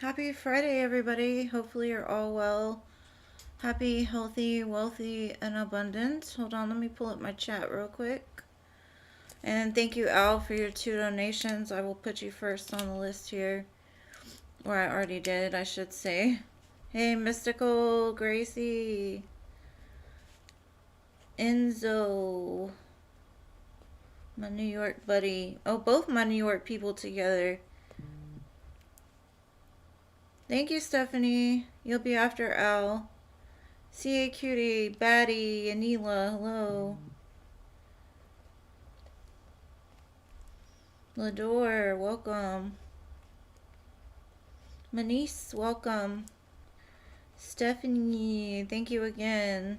Happy Friday, everybody. Hopefully, you're all well. Happy, healthy, wealthy, and abundant. Hold on, let me pull up my chat real quick. And thank you, Al, for your 2 donations. I will put you first on the list here. Or I already did, I should say. Hey, Mystical, Gracie, Enzo, my New York buddy. Oh, both my New York people together. Thank you, Stephanie. You'll be after Al. CA Cutie, Batty, Anila, hello. Lador, welcome. Manice, welcome. Stephanie, thank you again.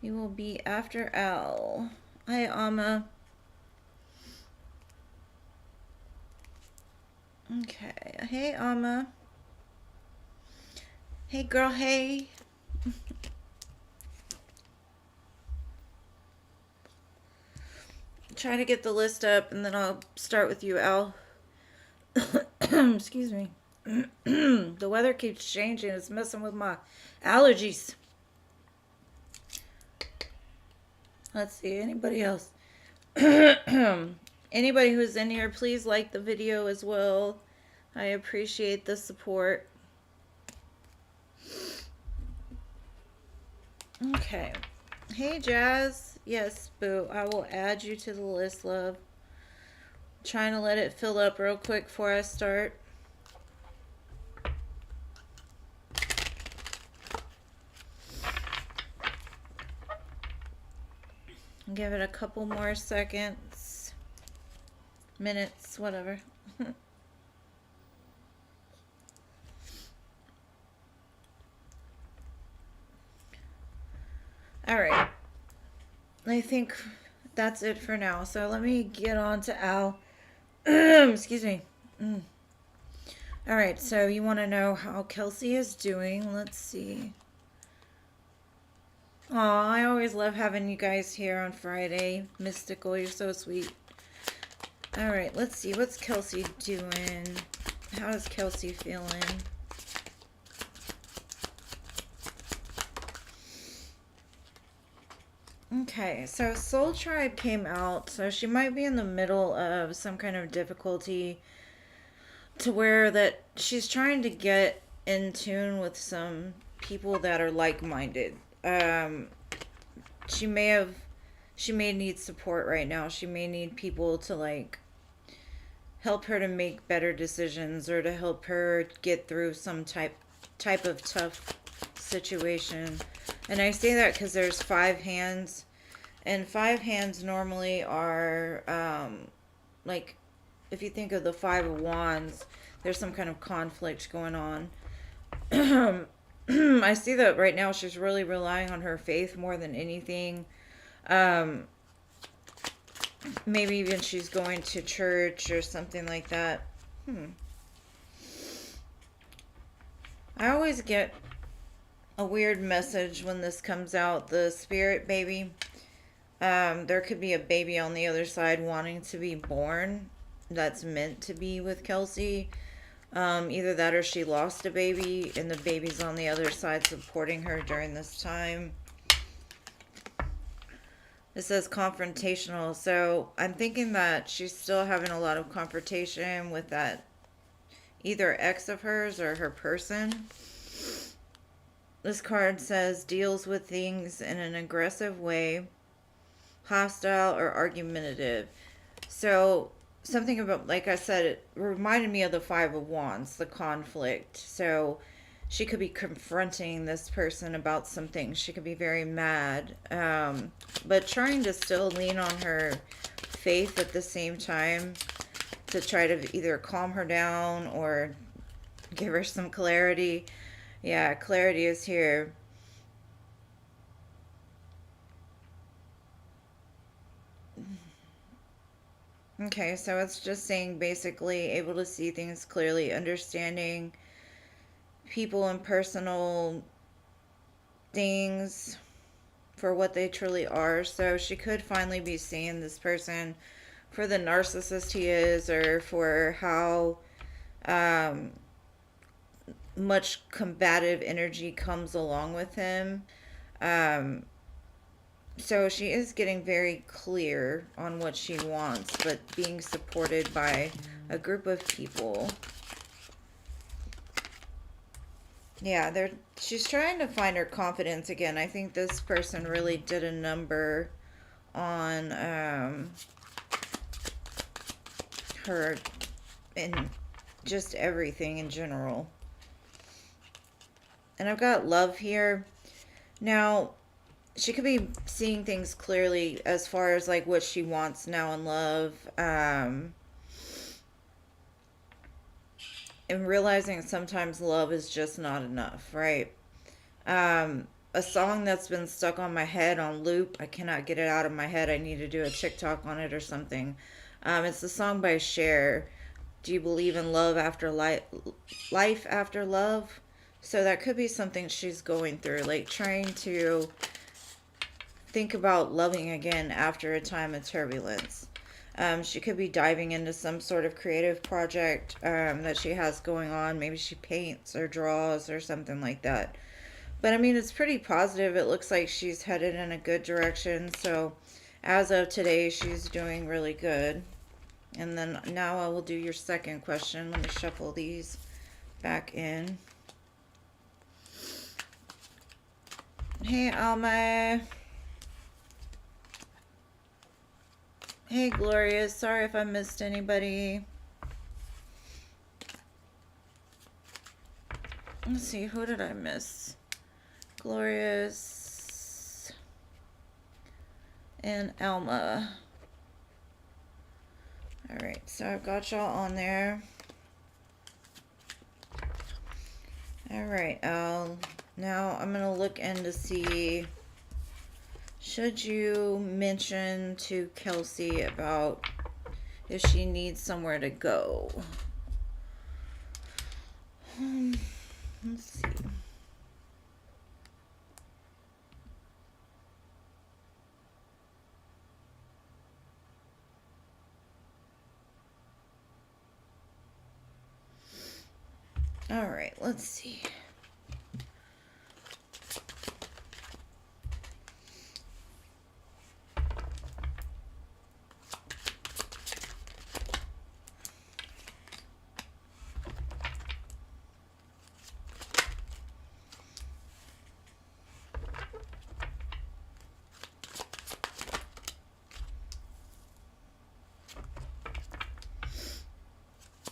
You will be after Al. Hi, Amma. Okay. Hey, Amma. Hey, girl, hey. Try to get the list up, and then I'll start with you, Al. Excuse me. The weather keeps changing. It's messing with my allergies. Let's see. Anybody else? Anybody who's in here, please like the video as well. I appreciate the support. Okay. Hey, Jazz. Yes, Boo. I will add you to the list, love. Trying to let it fill up real quick before I start. Give it a couple more seconds, minutes, whatever. All right. I think that's it for now. So let me get on to Al. Excuse me. All right. So you want to know how Kelsey is doing? Let's see. Aw, I always love having you guys here on Friday. Mystical, you're so sweet. Alright, let's see. What's Kelsey doing? How is Kelsey feeling? Okay, so Soul Tribe came out. So she might be in the middle of some kind of difficulty to where that she's trying to get in tune with some people that are like-minded. She may need support right now. She may need people to like help her to make better decisions or to help her get through some type of tough situation. And I say that because there's 5 hands, and 5 hands normally are like, if you think of the 5 of Wands, there's some kind of conflict going on. I see that right now she's really relying on her faith more than anything. Maybe even she's going to church or something like that. I always get a weird message when this comes out. The spirit baby. There could be a baby on the other side wanting to be born. That's meant to be with Kelsey. Either that or she lost a baby and the baby's on the other side supporting her during this time. It says confrontational, so I'm thinking that she's still having a lot of confrontation with that either ex of hers or her person. This card says deals with things in an aggressive way, hostile or argumentative. So something about, like I said, it reminded me of the 5 of Wands, the conflict. So she could be confronting this person about something. She could be very mad, but trying to still lean on her faith at the same time to try to either calm her down or give her some clarity. Yeah, clarity is here. Okay, so it's just saying basically able to see things clearly, understanding people and personal things for what they truly are. So she could finally be seeing this person for the narcissist he is, or for how much combative energy comes along with him. Um, so she is getting very clear on what she wants, but being supported by a group of people. Yeah, she's trying to find her confidence again. I think this person really did a number on her and just everything in general. And I've got love here. Now, she could be seeing things clearly as far as like what she wants now in love. And realizing sometimes love is just not enough, right? A song that's been stuck on my head on loop. I cannot get it out of my head. I need to do a TikTok on it or something. It's the song by Cher. Do you believe in love after life after love? So that could be something she's going through, like trying to think about loving again after a time of turbulence. She could be diving into some sort of creative project that she has going on. Maybe she paints or draws or something like that. But I mean, it's pretty positive. It looks like she's headed in a good direction. So as of today, she's doing really good. And then now I will do your second question. Let me shuffle these back in. Hey, Alma. Hey, Gloria. Sorry if I missed anybody. Let's see, who did I miss? Glorious and Alma. Alright, so I've got y'all on there. Alright, now I'm going to look in to see, should you mention to Kelsey about if she needs somewhere to go? Let's see. All right, let's see.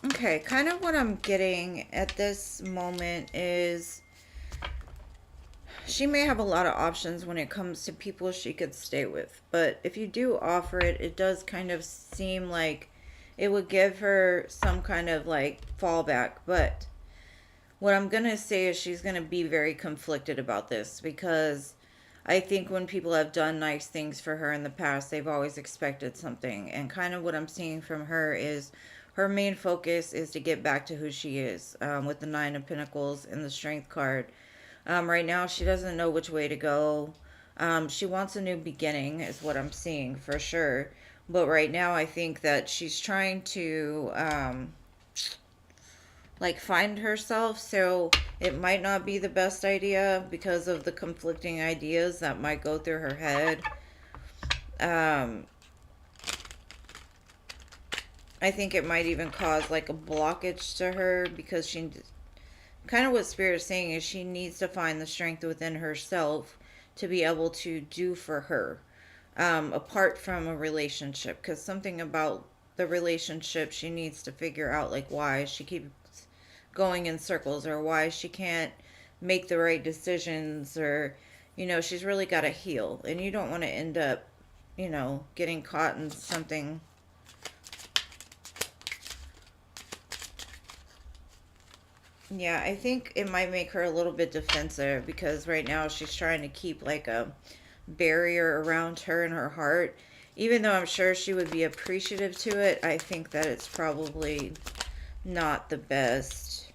Okay, kind of what I'm getting at this moment is she may have a lot of options when it comes to people she could stay with. But if you do offer it, it does kind of seem like it would give her some kind of like fallback. But what I'm going to say is she's going to be very conflicted about this because I think when people have done nice things for her in the past, they've always expected something. And kind of what I'm seeing from her is her main focus is to get back to who she is with the Nine of Pentacles and the Strength card. Right now, she doesn't know which way to go. She wants a new beginning, is what I'm seeing for sure. But right now, I think that she's trying to like find herself. So it might not be the best idea because of the conflicting ideas that might go through her head. I think it might even cause like a blockage to her because she kind of what Spirit is saying is she needs to find the strength within herself to be able to do for her apart from a relationship, because something about the relationship she needs to figure out, like why she keeps going in circles or why she can't make the right decisions, or she's really got to heal, and you don't want to end up getting caught in something. Yeah, I think it might make her a little bit defensive because right now she's trying to keep like a barrier around her and her heart. Even though I'm sure she would be appreciative to it, I think that it's probably not the best.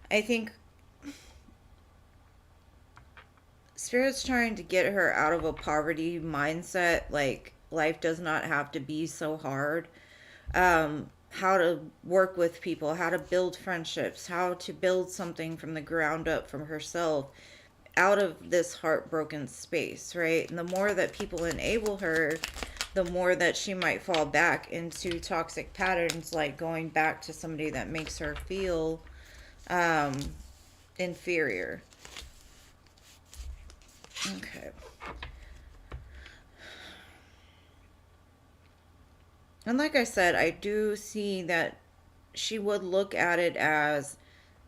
I think Spirit's trying to get her out of a poverty mindset, like life does not have to be so hard. How to work with people, how to build friendships, how to build something from the ground up from herself out of this heartbroken space, right? And the more that people enable her, the more that she might fall back into toxic patterns, like going back to somebody that makes her feel um, inferior. Okay. And like I said, I do see that she would look at it as,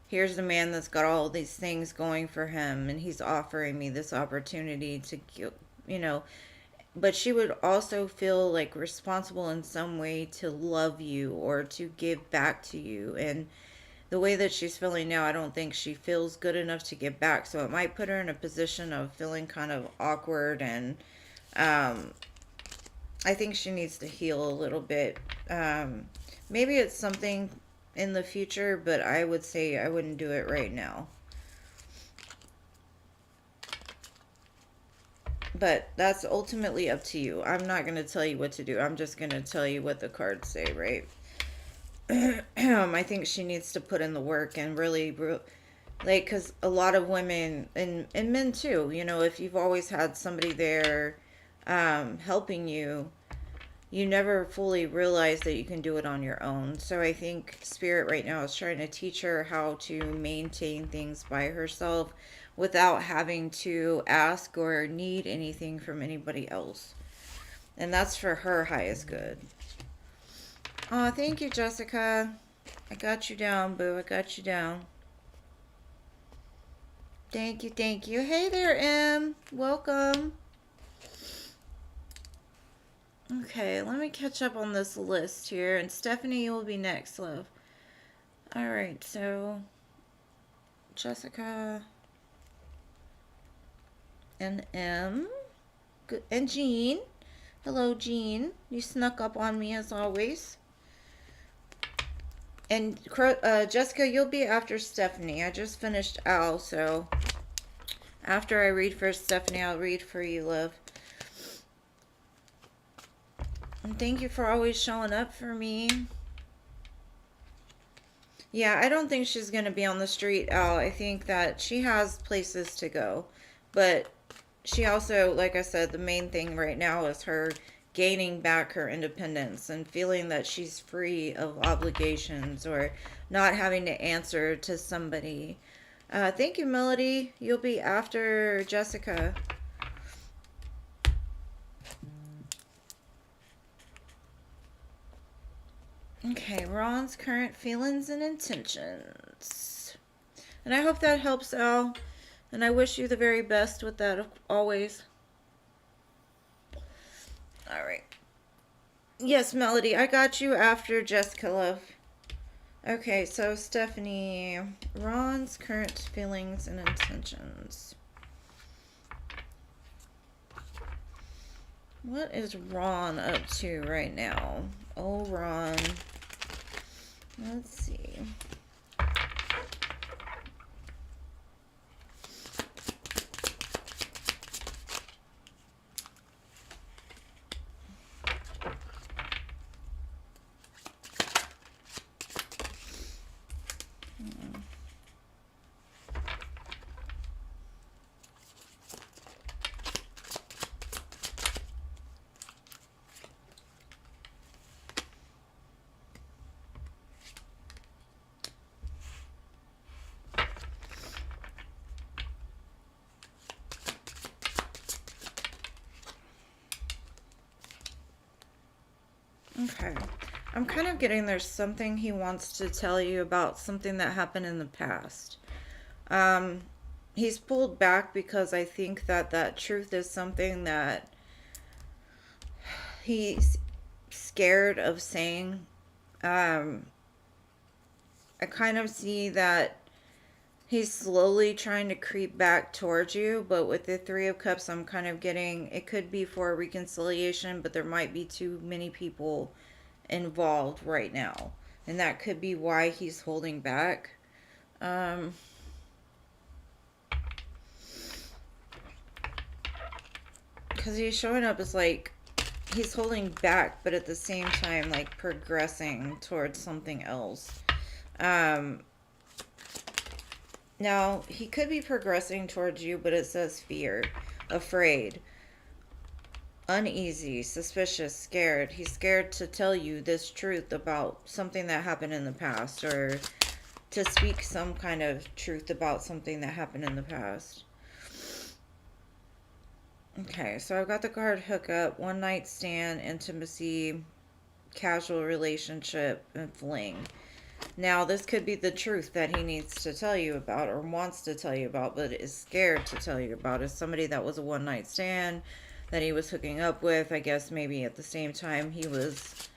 here's the man that's got all these things going for him, and he's offering me this opportunity to, you know, but she would also feel like responsible in some way to love you or to give back to you. And the way that she's feeling now, I don't think she feels good enough to give back. So it might put her in a position of feeling kind of awkward. And um, I think she needs to heal a little bit. Maybe it's something in the future, but I would say I wouldn't do it right now. But that's ultimately up to you. I'm not going to tell you what to do. I'm just going to tell you what the cards say, right? I think she needs to put in the work and really, like, because a lot of women and men too, you know, if you've always had somebody there helping you, you never fully realize that you can do it on your own. So I think Spirit right now is trying to teach her how to maintain things by herself without having to ask or need anything from anybody else. And that's for her highest good. Oh, thank you, Jessica. I got you down, boo. I got you down. Thank you, thank you. Hey there, Em. Welcome. Okay, let me catch up on this list here. And Stephanie, you will be next, love. Alright, so Jessica and Em. Good. And Jean. Hello, Jean. You snuck up on me as always. And Jessica, you'll be after Stephanie. I just finished Al, so after I read for Stephanie, I'll read for you, love. And thank you for always showing up for me. Yeah, I don't think she's going to be on the street, Al. I think that she has places to go. But she also, like I said, the main thing right now is her gaining back her independence and feeling that she's free of obligations or not having to answer to somebody. Thank you, Melody. You'll be after Jessica. Okay, Ron's current feelings and intentions. And I hope that helps, Al. And I wish you the very best with that always. Alright. Yes, Melody, I got you after Jessica, love. Okay, so Stephanie, Ron's current feelings and intentions. What is Ron up to right now? Oh, Ron. Let's see. Okay. I'm kind of getting there's something he wants to tell you about something that happened in the past. Um, he's pulled back because I think that that truth is something that he's scared of saying. Um, I kind of see that he's slowly trying to creep back towards you, but with the Three of Cups, I'm kind of getting it could be for a reconciliation, but there might be too many people involved right now, and that could be why he's holding back. Um, because he's showing up as like he's holding back, but at the same time, like, progressing towards something else. Um, Now, he could be progressing towards you, but it says fear, afraid, uneasy, suspicious, scared. He's scared to tell you this truth about something that happened in the past, or to speak some kind of truth about something that happened in the past. Okay, so I've got the card hookup, one night stand, intimacy, casual relationship, and fling. Now, this could be the truth that he needs to tell you about or wants to tell you about, but is scared to tell you about. Is somebody that was a one night stand that he was hooking up with. I guess maybe at the same time he was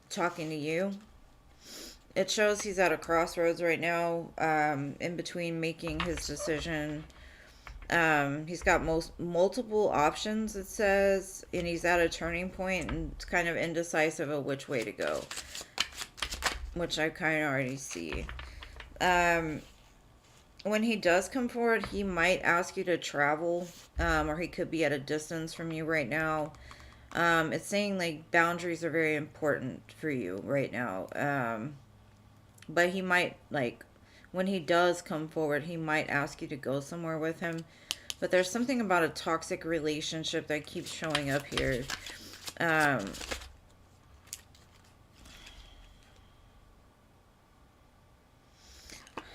talking to you. It shows he's at a crossroads right now, in between making his decision. He's got multiple options, it says, and he's at a turning point and it's kind of indecisive of which way to go, which I kind of already see. When he does come forward, he might ask you to travel, or he could be at a distance from you right now. It's saying, like, boundaries are very important for you right now. But he might, like, when he does come forward, he might ask you to go somewhere with him. But there's something about a toxic relationship that keeps showing up here.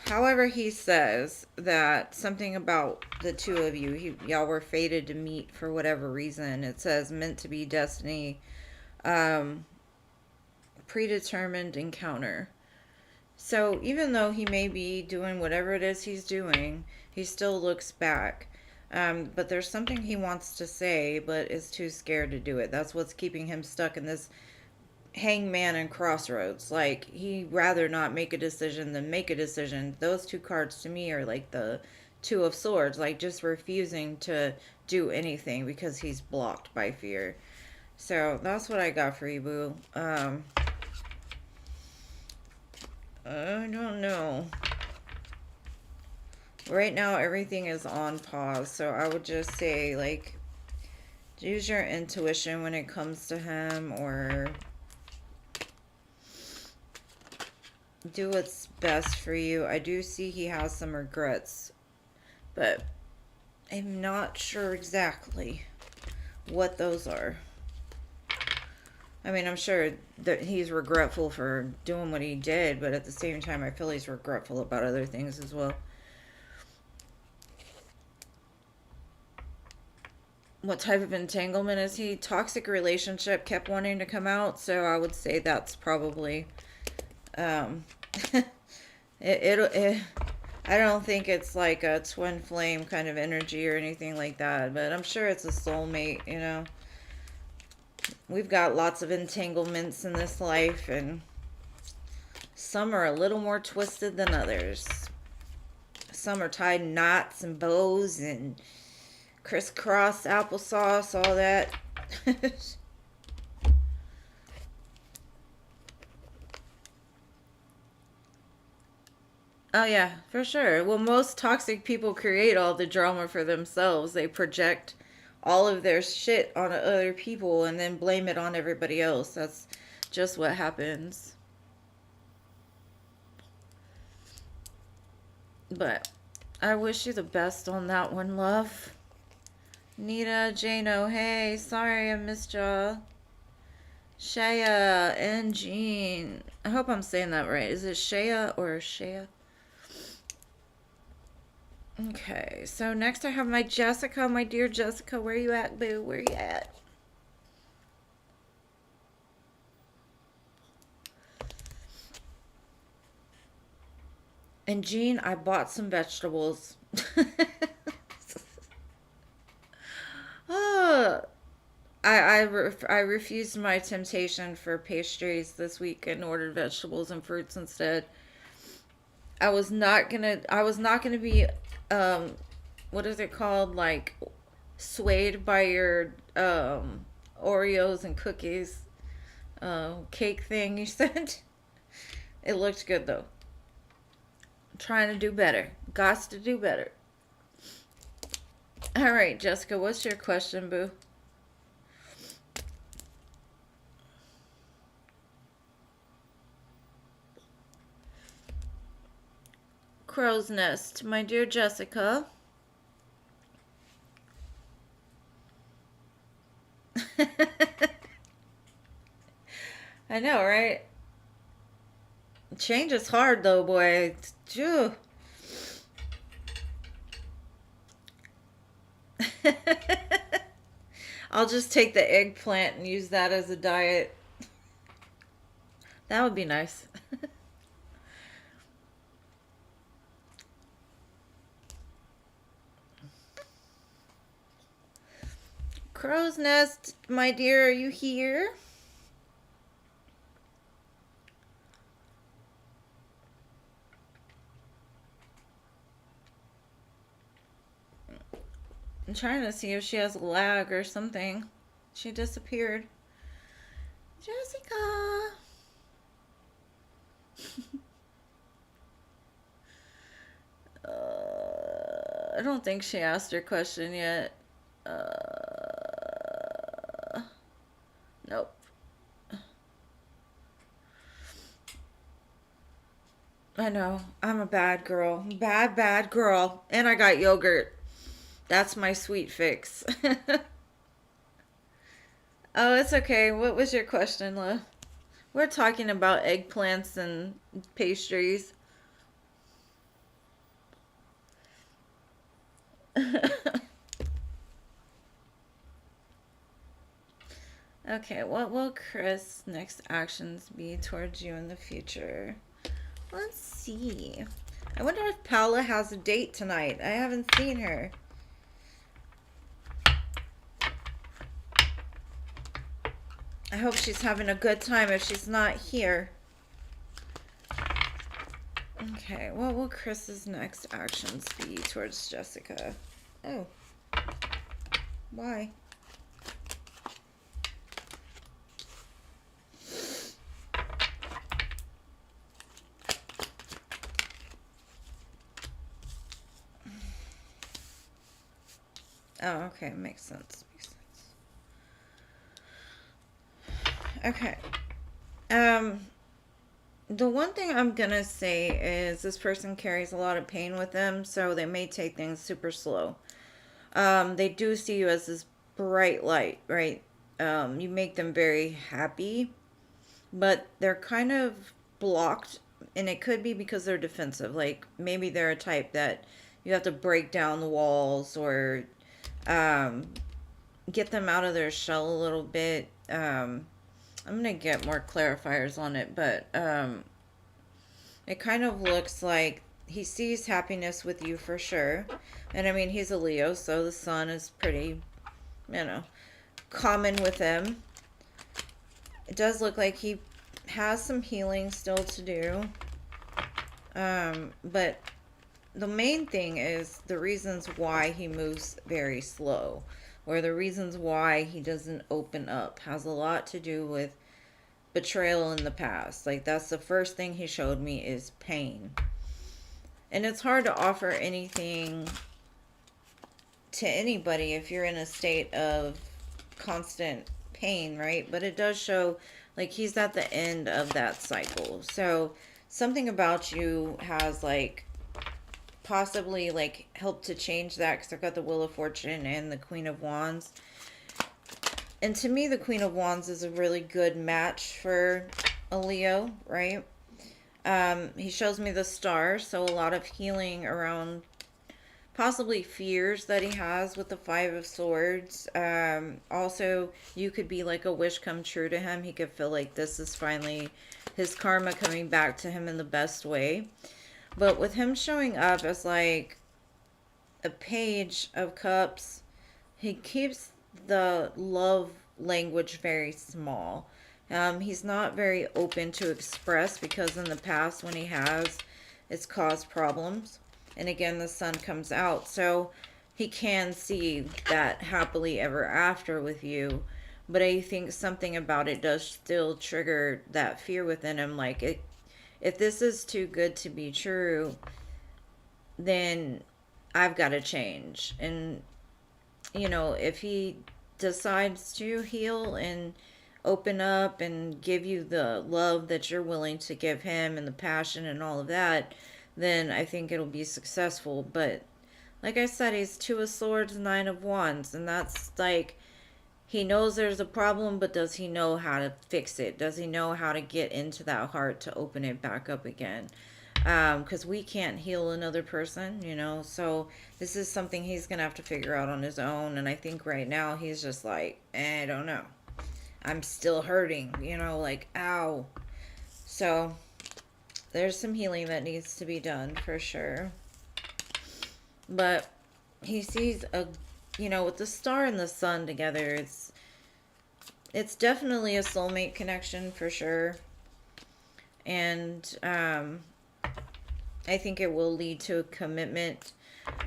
However, he says that something about the two of you, y'all were fated to meet for whatever reason. It says meant to be destiny, predetermined encounter. So even though he may be doing whatever it is he's doing, he still looks back. But there's something he wants to say, but is too scared to do it. That's what's keeping him stuck in this hangman and crossroads. Like, he'd rather not make a decision than make a decision. Those two cards to me are like the two of swords, like just refusing to do anything because he's blocked by fear. So that's what I got for you, boo. I don't know. Right now, everything is on pause, so I would just say, like, use your intuition when it comes to him, or do what's best for you. I do see he has some regrets, but I'm not sure exactly what those are. I mean, I'm sure that he's regretful for doing what he did, but at the same time, I feel he's regretful about other things as well. What type of entanglement is he? Toxic relationship kept wanting to come out, so I would say that's probably it, I don't think it's like a twin flame kind of energy or anything like that, but I'm sure it's a soulmate, you know. We've got lots of entanglements in this life, and some are a little more twisted than others. Some are tied in knots and bows and crisscross applesauce, all that. Oh, yeah, for sure. Well, most toxic people create all the drama for themselves. They project all of their shit on other people and then blame it on everybody else. That's just what happens. But I wish you the best on that one, love. Nita, Jano, hey, sorry I missed y'all. Shaya and Jean. I hope I'm saying that right. Is it Shaya or Shaya? Okay, so next I have my Jessica, my dear Jessica. Where you at, boo? Where you at? And Jean, I bought some vegetables. Oh, I refused my temptation for pastries this week and ordered vegetables and fruits instead. I was not gonna be what is it called, like, swayed by your Oreos and cookies cake thing you said. It looked good though. I'm trying to do better. Gots to do better. All right, Jessica, what's your question, boo? crow's nest, my dear Jessica. I know, right? Change is hard, though, boy. Phew. I'll just take the eggplant and use that as a diet. That would be nice. Crow's nest, my dear, are you here? I'm trying to see if she has lag or something. She disappeared. Jessica! I don't think she asked her question yet. Nope. I know. I'm a bad girl. Bad, bad girl. And I got yogurt. That's my sweet fix. Oh, it's okay. What was your question, love? We're talking about eggplants and pastries. Okay, what will Chris' next actions be towards you in the future? Let's see. I wonder if Paula has a date tonight. I haven't seen her. I hope she's having a good time if she's not here. Okay, what will Chris's next actions be towards Jessica? Oh. Why? Oh, okay, makes sense. Okay. The one thing I'm gonna say is this person carries a lot of pain with them, so they may take things super slow. They do see you as this bright light, right? You make them very happy, but they're kind of blocked, and it could be because they're defensive. Like maybe they're a type that you have to break down the walls or um, get them out of their shell a little bit. I'm gonna get more clarifiers on it, but it kind of looks like he sees happiness with you for sure. And I mean, he's a Leo, so the sun is pretty, common with him. It does look like he has some healing still to do. But the main thing is the reasons why he moves very slow, or the reasons why he doesn't open up, has a lot to do with betrayal in the past. Like that's the first thing he showed me is pain. And it's hard to offer anything to anybody if you're in a state of constant pain, right? But it does show like he's at the end of that cycle. So something about you has like possibly like helped to change that, because I've got the Wheel of Fortune and the Queen of Wands. And to me, the Queen of Wands is a really good match for a Leo, right? He shows me the Star, so a lot of healing around possibly fears that he has with the Five of Swords. Also, you could be like a wish come true to him. He could feel like this is finally his karma coming back to him in the best way. But with him showing up as like a Page of Cups, he keeps the love language very small. He's not very open to express, because in the past when he has, it's caused problems. And again, the sun comes out, so he can see that happily ever after with you. But I think something about it does still trigger that fear within him. Like, if this is too good to be true, then I've got to change. And, if he decides to heal and open up and give you the love that you're willing to give him and the passion and all of that, then I think it'll be successful. But like I said, he's Two of Swords, Nine of Wands, and that's like, he knows there's a problem, but does he know how to fix it? Does he know how to get into that heart to open it back up again? Because we can't heal another person, you know. So this is something he's gonna have to figure out on his own. And I think right now he's just like, I don't know. I'm still hurting, you know, like, ow. So there's some healing that needs to be done for sure. But he sees a, you know, with the star and the sun together, it's definitely a soulmate connection for sure. And I think it will lead to a commitment.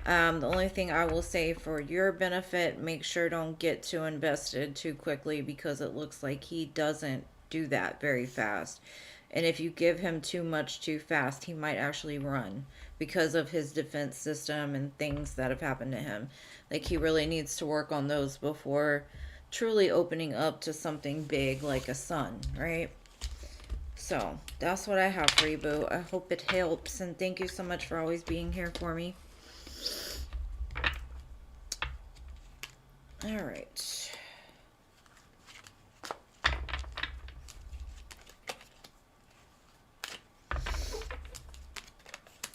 The only thing I will say for your benefit, make sure don't get too invested too quickly, because it looks like he doesn't do that very fast. And if you give him too much too fast, he might actually run because of his defense system and things that have happened to him. Like, he really needs to work on those before truly opening up to something big like a son, right? So that's what I have for you, boo. I hope it helps, and thank you so much for always being here for me. All right.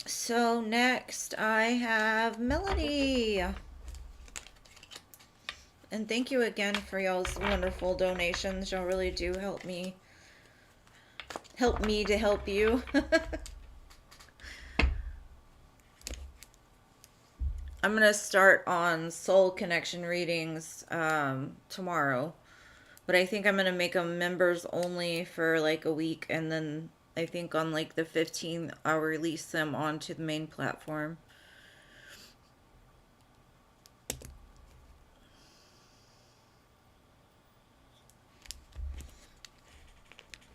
So next I have Melody. And thank you again for y'all's wonderful donations. Y'all really do help me. Help me to help you. I'm going to start on soul connection readings tomorrow. But I think I'm going to make them members only for like a week. And then I think on like the 15th, I'll release them onto the main platform.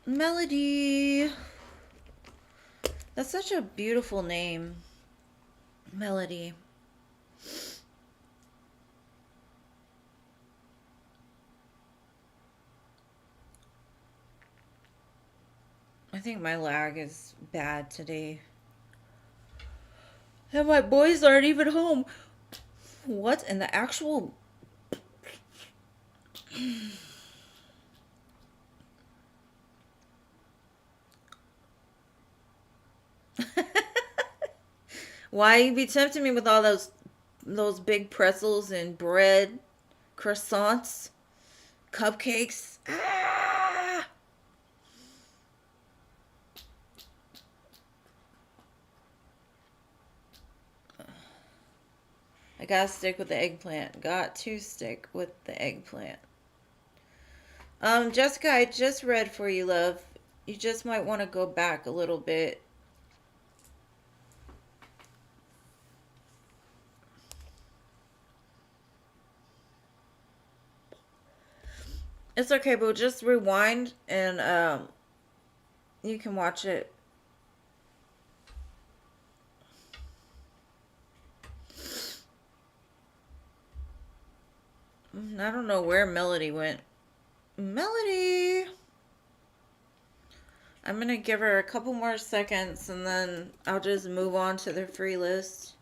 Melody. That's such a beautiful name. Melody. I think my lag is bad today. And my boys aren't even home. What in the actual... Why you be tempting me with all those big pretzels and bread, croissants, cupcakes? Ah! I gotta stick with the eggplant. Got to stick with the eggplant. Jessica, I just read for you, love. You just might want to go back a little bit. It's okay, but just rewind and you can watch it. I don't know where Melody went. Melody! I'm gonna give her a couple more seconds and then I'll just move on to the free list.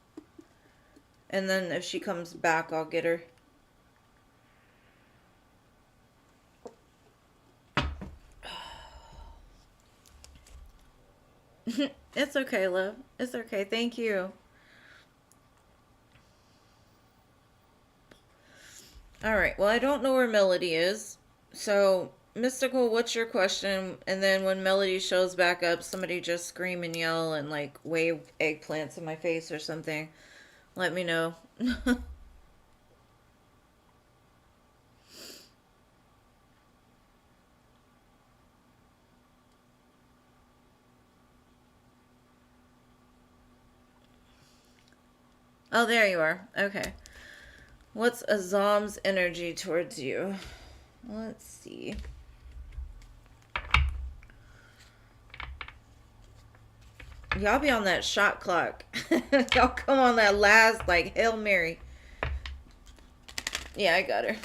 And then if she comes back, I'll get her. It's okay, love. It's okay. Thank you. Alright, well, I don't know where Melody is. So, Mystical, what's your question? And then when Melody shows back up, somebody just scream and yell and, like, wave eggplants in my face or something. Let me know. Oh, there you are. Okay. What's Azam's energy towards you? Let's see. Y'all be on that shot clock. Y'all come on that last, like, Hail Mary. Yeah, I got her.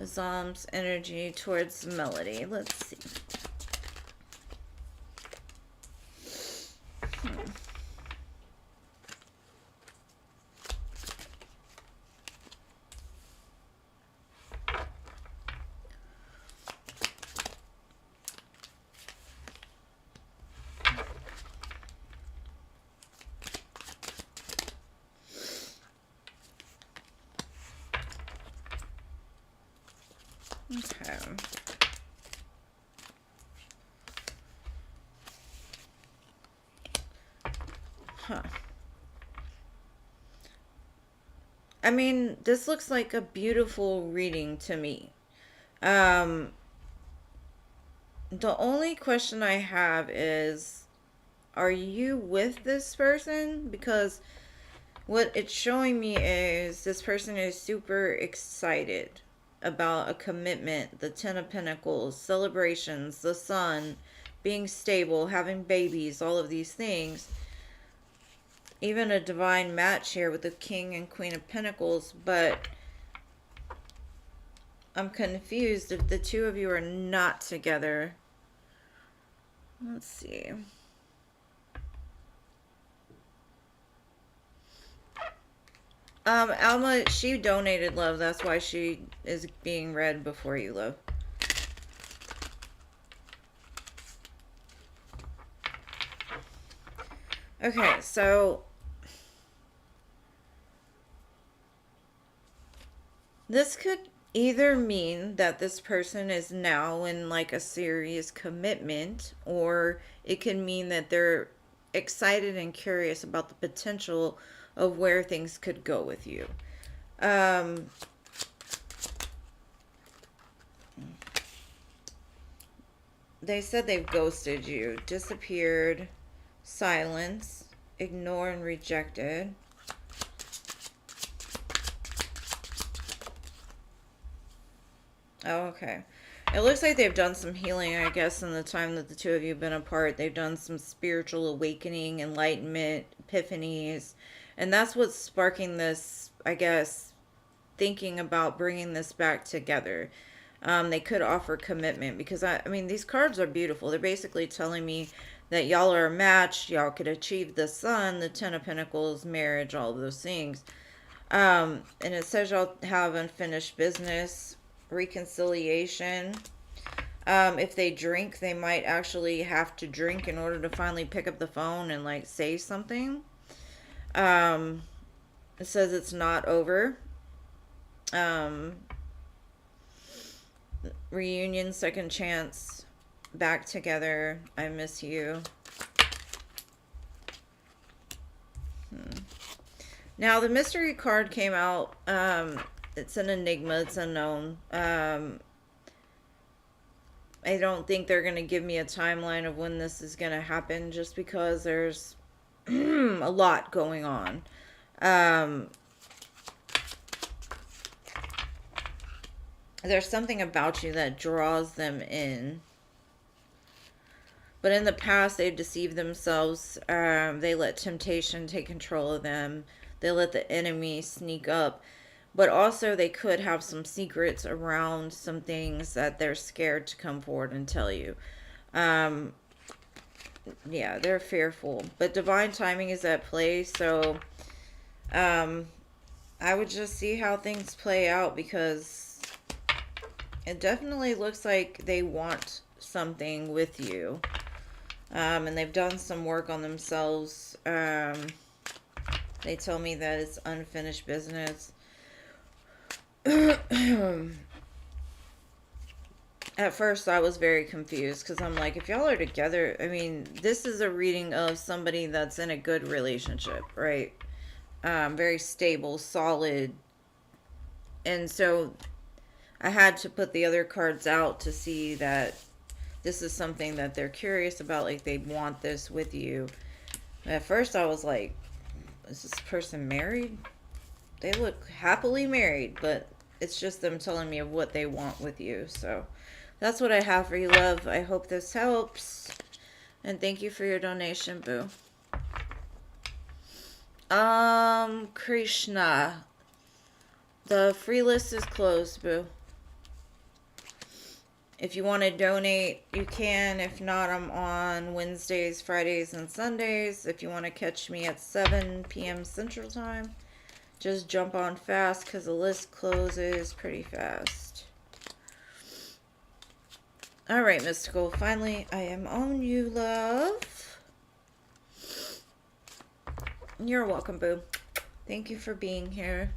Azam's energy towards Melody. Let's see. Okay. Huh. I mean, this looks like a beautiful reading to me. Um, the only question I have is, are you with this person? Because what it's showing me is this person is super excited about a commitment, the Ten of Pentacles, celebrations, the sun, being stable, having babies, all of these things. Even a divine match here with the King and Queen of Pentacles, but I'm confused if the two of you are not together. Let's see. Alma, she donated love. That's why she is being read before you, love. Okay, so this could either mean that this person is now in like a serious commitment, or it can mean that they're excited and curious about the potential of where things could go with you. They said they've ghosted you, disappeared, silence, ignore and rejected. Oh, okay. It looks like they've done some healing, I guess, in the time that the two of you have been apart. They've done some spiritual awakening, enlightenment, epiphanies. And that's what's sparking this, I guess, thinking about bringing this back together. They could offer commitment because, I mean, these cards are beautiful. They're basically telling me that y'all are a match. Y'all could achieve the sun, the Ten of Pentacles, marriage, all of those things. And it says y'all have unfinished business, reconciliation. If they drink, they might actually have to drink in order to finally pick up the phone and like say something. It says it's not over. Reunion, second chance, back together. I miss you. Now the mystery card came out. It's an enigma. It's unknown. I don't think they're going to give me a timeline of when this is going to happen just because there's a lot going on. There's something about you that draws them in. But in the past, they've deceived themselves. They let temptation take control of them. They let the enemy sneak up. But also, they could have some secrets around some things that they're scared to come forward and tell you. Yeah, they're fearful. But divine timing is at play, so I would just see how things play out, because it definitely looks like they want something with you. And they've done some work on themselves. They tell me that it's unfinished business. At first, I was very confused because I'm like, if y'all are together, I mean, this is a reading of somebody that's in a good relationship, right? Very stable, solid. And so I had to put the other cards out to see that this is something that they're curious about, like they want this with you. At first, I was like, is this person married? They look happily married, but it's just them telling me of what they want with you. So that's what I have for you, love. I hope this helps. And thank you for your donation, boo. Krishna. The free list is closed, boo. If you want to donate, you can. If not, I'm on Wednesdays, Fridays, and Sundays. If you want to catch me at 7 p.m. Central Time, just jump on fast because the list closes pretty fast. All right, Mystical. Finally, I am on you, love. You're welcome, boo. Thank you for being here.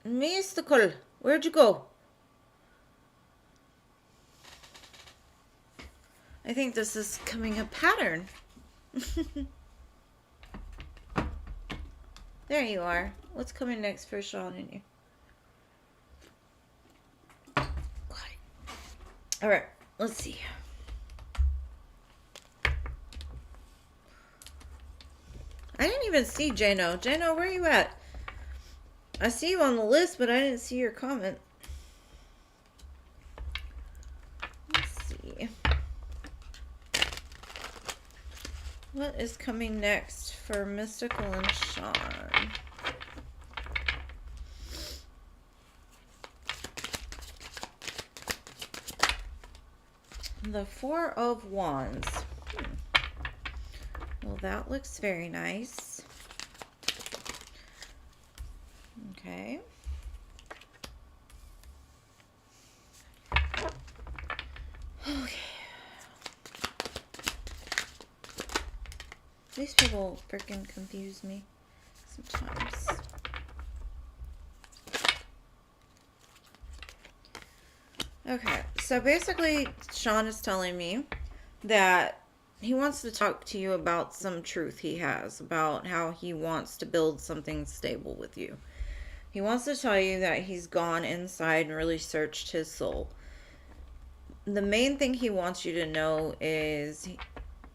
Mystical, where'd you go? I think this is coming a pattern. There you are. What's coming next for Sean and you? All right, let's see. I didn't even see Jano. Jano, where are you at? I see you on the list, but I didn't see your comment. Let's see. What is coming next for Mystical and Sean? The Four of Wands. Well, that looks very nice. Okay. Okay. These people freaking confuse me sometimes. Okay, so basically, Sean is telling me that he wants to talk to you about some truth he has about how he wants to build something stable with you. He wants to tell you that he's gone inside and really searched his soul. The main thing he wants you to know is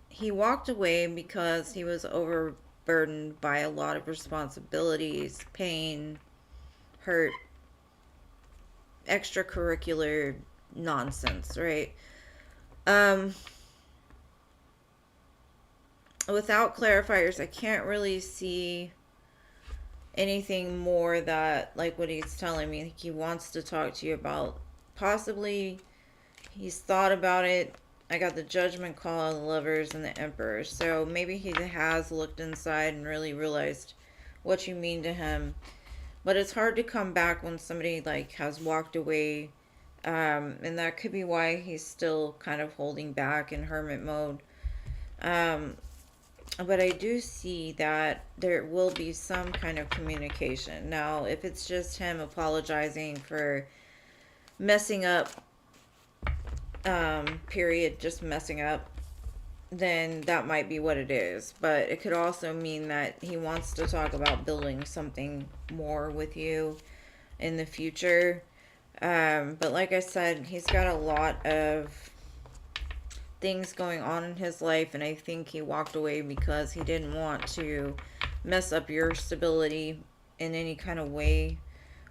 he walked away because he was overburdened by a lot of responsibilities, pain, hurt, extracurricular nonsense, right? Without clarifiers, I can't really see anything more that, like what he's telling me, he wants to talk to you about. Possibly he's thought about it. I got the Judgment Call, the Lovers, and the Emperor. So maybe he has looked inside and really realized what you mean to him. But it's hard to come back when somebody like has walked away. And that could be why he's still kind of holding back in hermit mode. But I do see that there will be some kind of communication. Now, if it's just him apologizing for messing up, period, just messing up, then that might be what it is. But it could also mean that he wants to talk about building something more with you in the future. But like I said, he's got a lot of things going on in his life, and I think he walked away because he didn't want to mess up your stability in any kind of way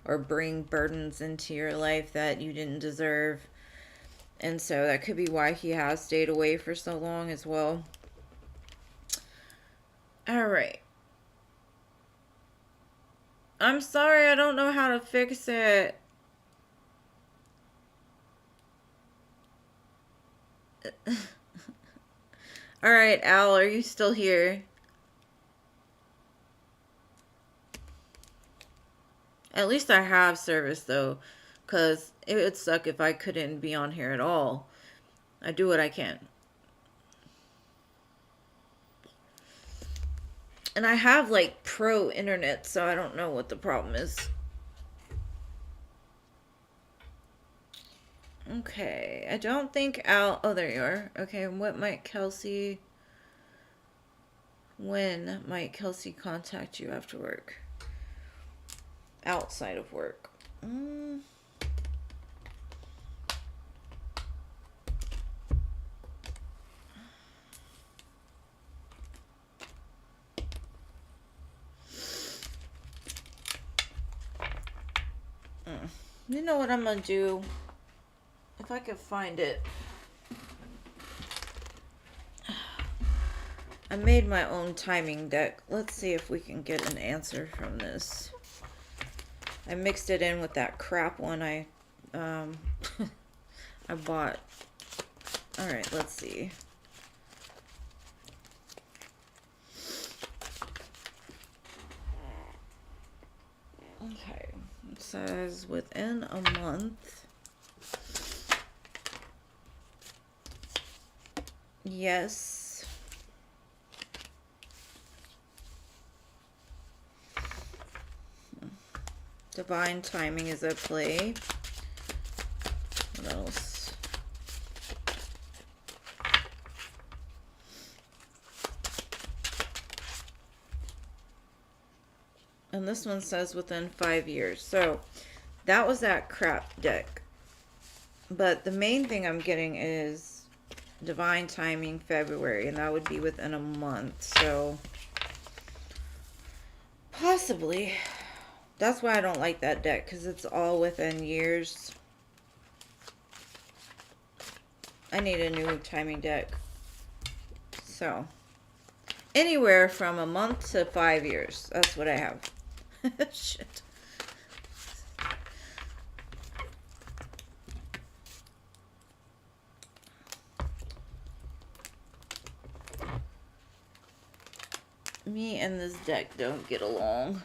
or bring burdens into your life that you didn't deserve. And so that could be why he has stayed away for so long as well. All right. I'm sorry, I don't know how to fix it. All right, Al, are you still here? At least I have service, though, because it would suck if I couldn't be on here at all. I do what I can. And I have, like, pro internet, so I don't know what the problem is. Okay, I don't think Al... Oh, there you are. Okay, what might Kelsey... When might Kelsey contact you after work? Outside of work. You know what I'm gonna do? If I could find it. I made my own timing deck. Let's see if we can get an answer from this. I mixed it in with that crap one I bought. Alright, let's see. Okay. It says within a month. Yes. Divine timing is at play. What else? And this one says within 5 years. So that was that crap deck. But the main thing I'm getting is divine timing February, and that would be within a month. So possibly. That's why I don't like that deck, because it's all within years. I need a new timing deck. So anywhere from a month to 5 years. That's what I have. Shit. Me and this deck don't get along.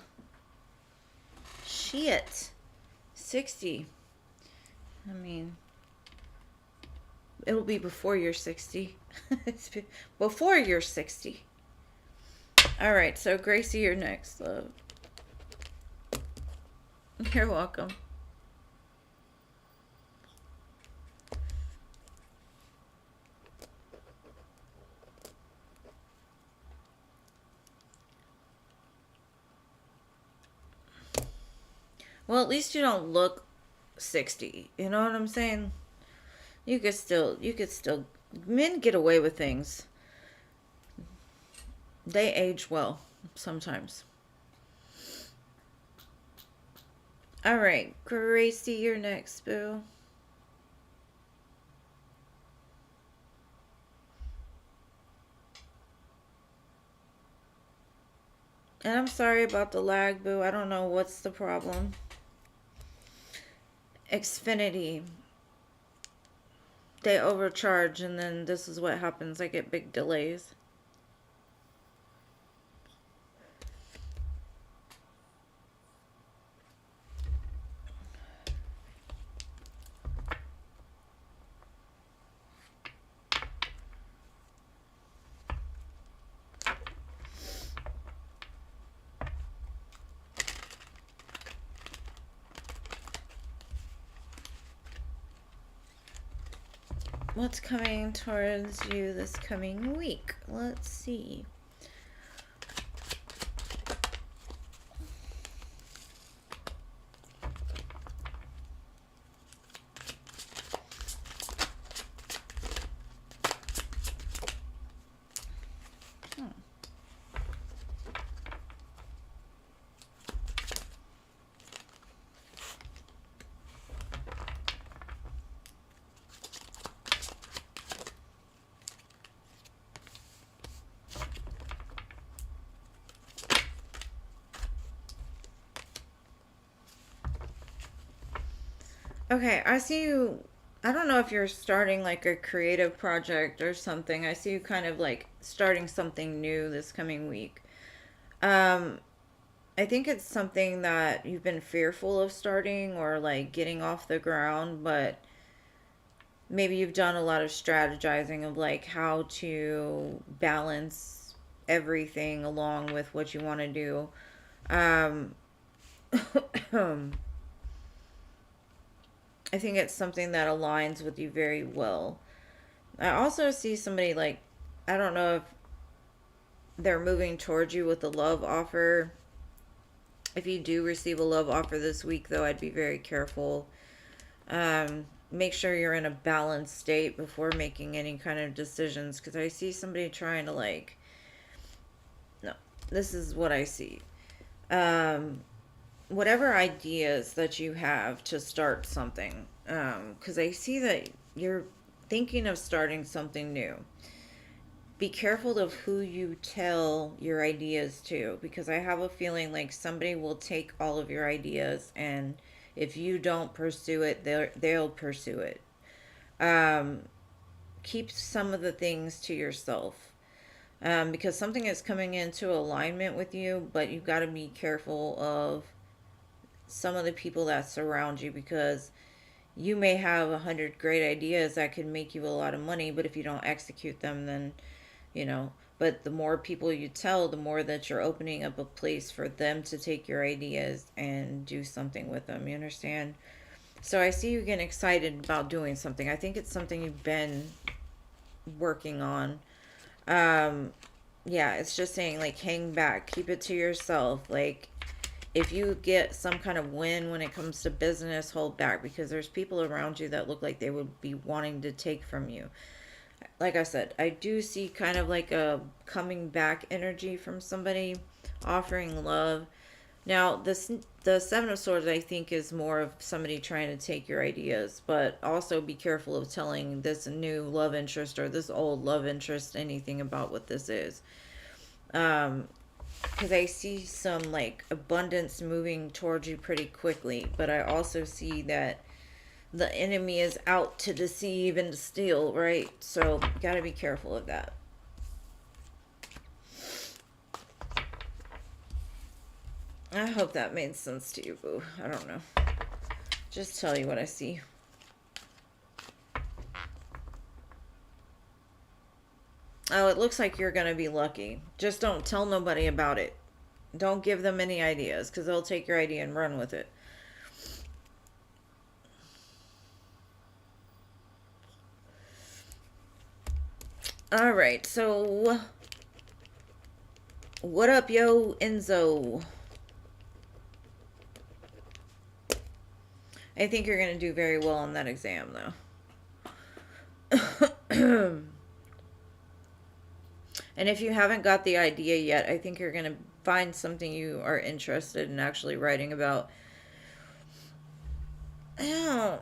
Shit. 60. I mean, it'll be before you're 60. It's before you're 60. Alright, so Gracie, you're next, love. You're welcome. Well, at least you don't look 60. You know what I'm saying? You could still, men get away with things. They age well sometimes. Alright, Gracie, you're next, boo. And I'm sorry about the lag, boo. I don't know what's the problem. Xfinity. They overcharge, and then this is what happens. I get big delays. What's coming towards you this coming week? Let's see. Okay, I see you. I don't know if you're starting like a creative project or something. I see you kind of like starting something new this coming week. Um, I think it's something that you've been fearful of starting or like getting off the ground, but maybe you've done a lot of strategizing of like how to balance everything along with what you want to do. Um, I think it's something that aligns with you very well. I also see somebody like, I don't know if they're moving towards you with a love offer. If you do receive a love offer this week, though, I'd be very careful. Make sure you're in a balanced state before making any kind of decisions, because I see somebody trying to like, no, this is what I see. Whatever ideas that you have to start something, because I see that you're thinking of starting something new. Be careful of who you tell your ideas to, because I have a feeling like somebody will take all of your ideas, and if you don't pursue it, they'll pursue it. Um, Keep some of the things to yourself, because something is coming into alignment with you, but you've got to be careful of some of the people that surround you, because you may have 100 great ideas that could make you a lot of money, but if you don't execute them, then, you know. But the more people you tell, the more that you're opening up a place for them to take your ideas and do something with them. You understand? So I see you getting excited about doing something. I think it's something you've been working on. Um, yeah, it's just saying, like, hang back, keep it to yourself. Like, if you get some kind of win when it comes to business, hold back, because there's people around you that look like they would be wanting to take from you. Like I said, I do see kind of like a coming back energy from somebody offering love. Now, the Seven of Swords, I think, is more of somebody trying to take your ideas, but also be careful of telling this new love interest or this old love interest anything about what this is. Because I see some like abundance moving towards you pretty quickly, but I also see that the enemy is out to deceive and to steal, right? So, gotta be careful of that. I hope that made sense to you, boo. I don't know. Just tell you what I see. Oh, it looks like you're going to be lucky. Just don't tell nobody about it. Don't give them any ideas, because they'll take your idea and run with it. Alright, so... what up, yo, Enzo? I think you're going to do very well on that exam, though. And if you haven't got the idea yet, I think you're going to find something you are interested in actually writing about. Ow.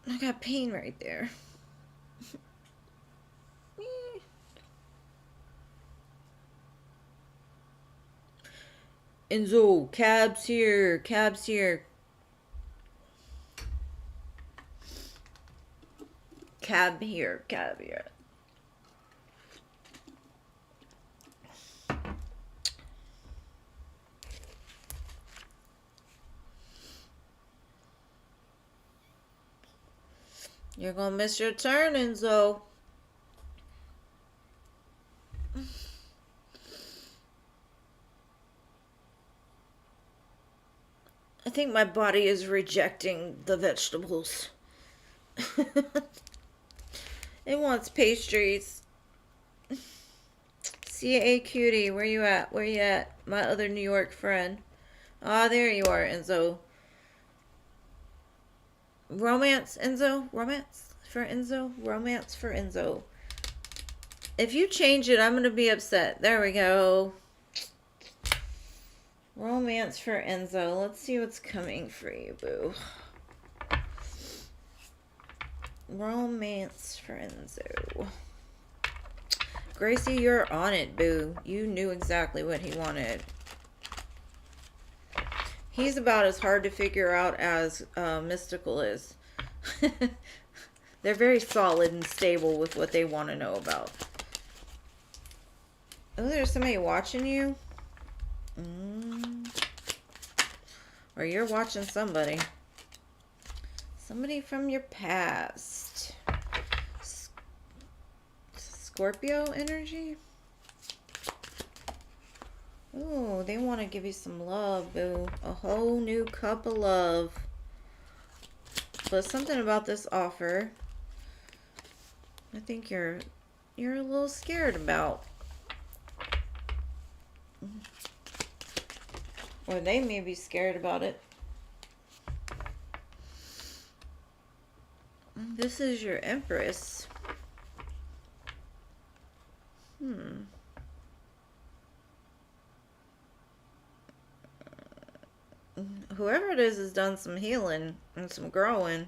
I got pain right there. Enzo, cabs here, cabs here. Cab here, cab here. You're gonna miss your turn, Enzo. I think my body is rejecting the vegetables. It wants pastries. CA Cutie, where you at? Where you at? My other New York friend. Ah, there you are, Enzo. Romance, Enzo? Romance for Enzo? Romance for Enzo. If you change it, I'm going to be upset. There we go. Romance for Enzo. Let's see what's coming for you, boo. Romance for Enzo. Gracie, you're on it, boo. You knew exactly what he wanted. He's about as hard to figure out as Mystical is. They're very solid and stable with what they want to know about. Oh, there's somebody watching you? Or you're watching somebody. Somebody from your past. Scorpio energy? Ooh, they want to give you some love, boo. A whole new cup of love. But something about this offer, I think you're a little scared about. Or they may be scared about it. This is your Empress. Whoever it is has done some healing and some growing.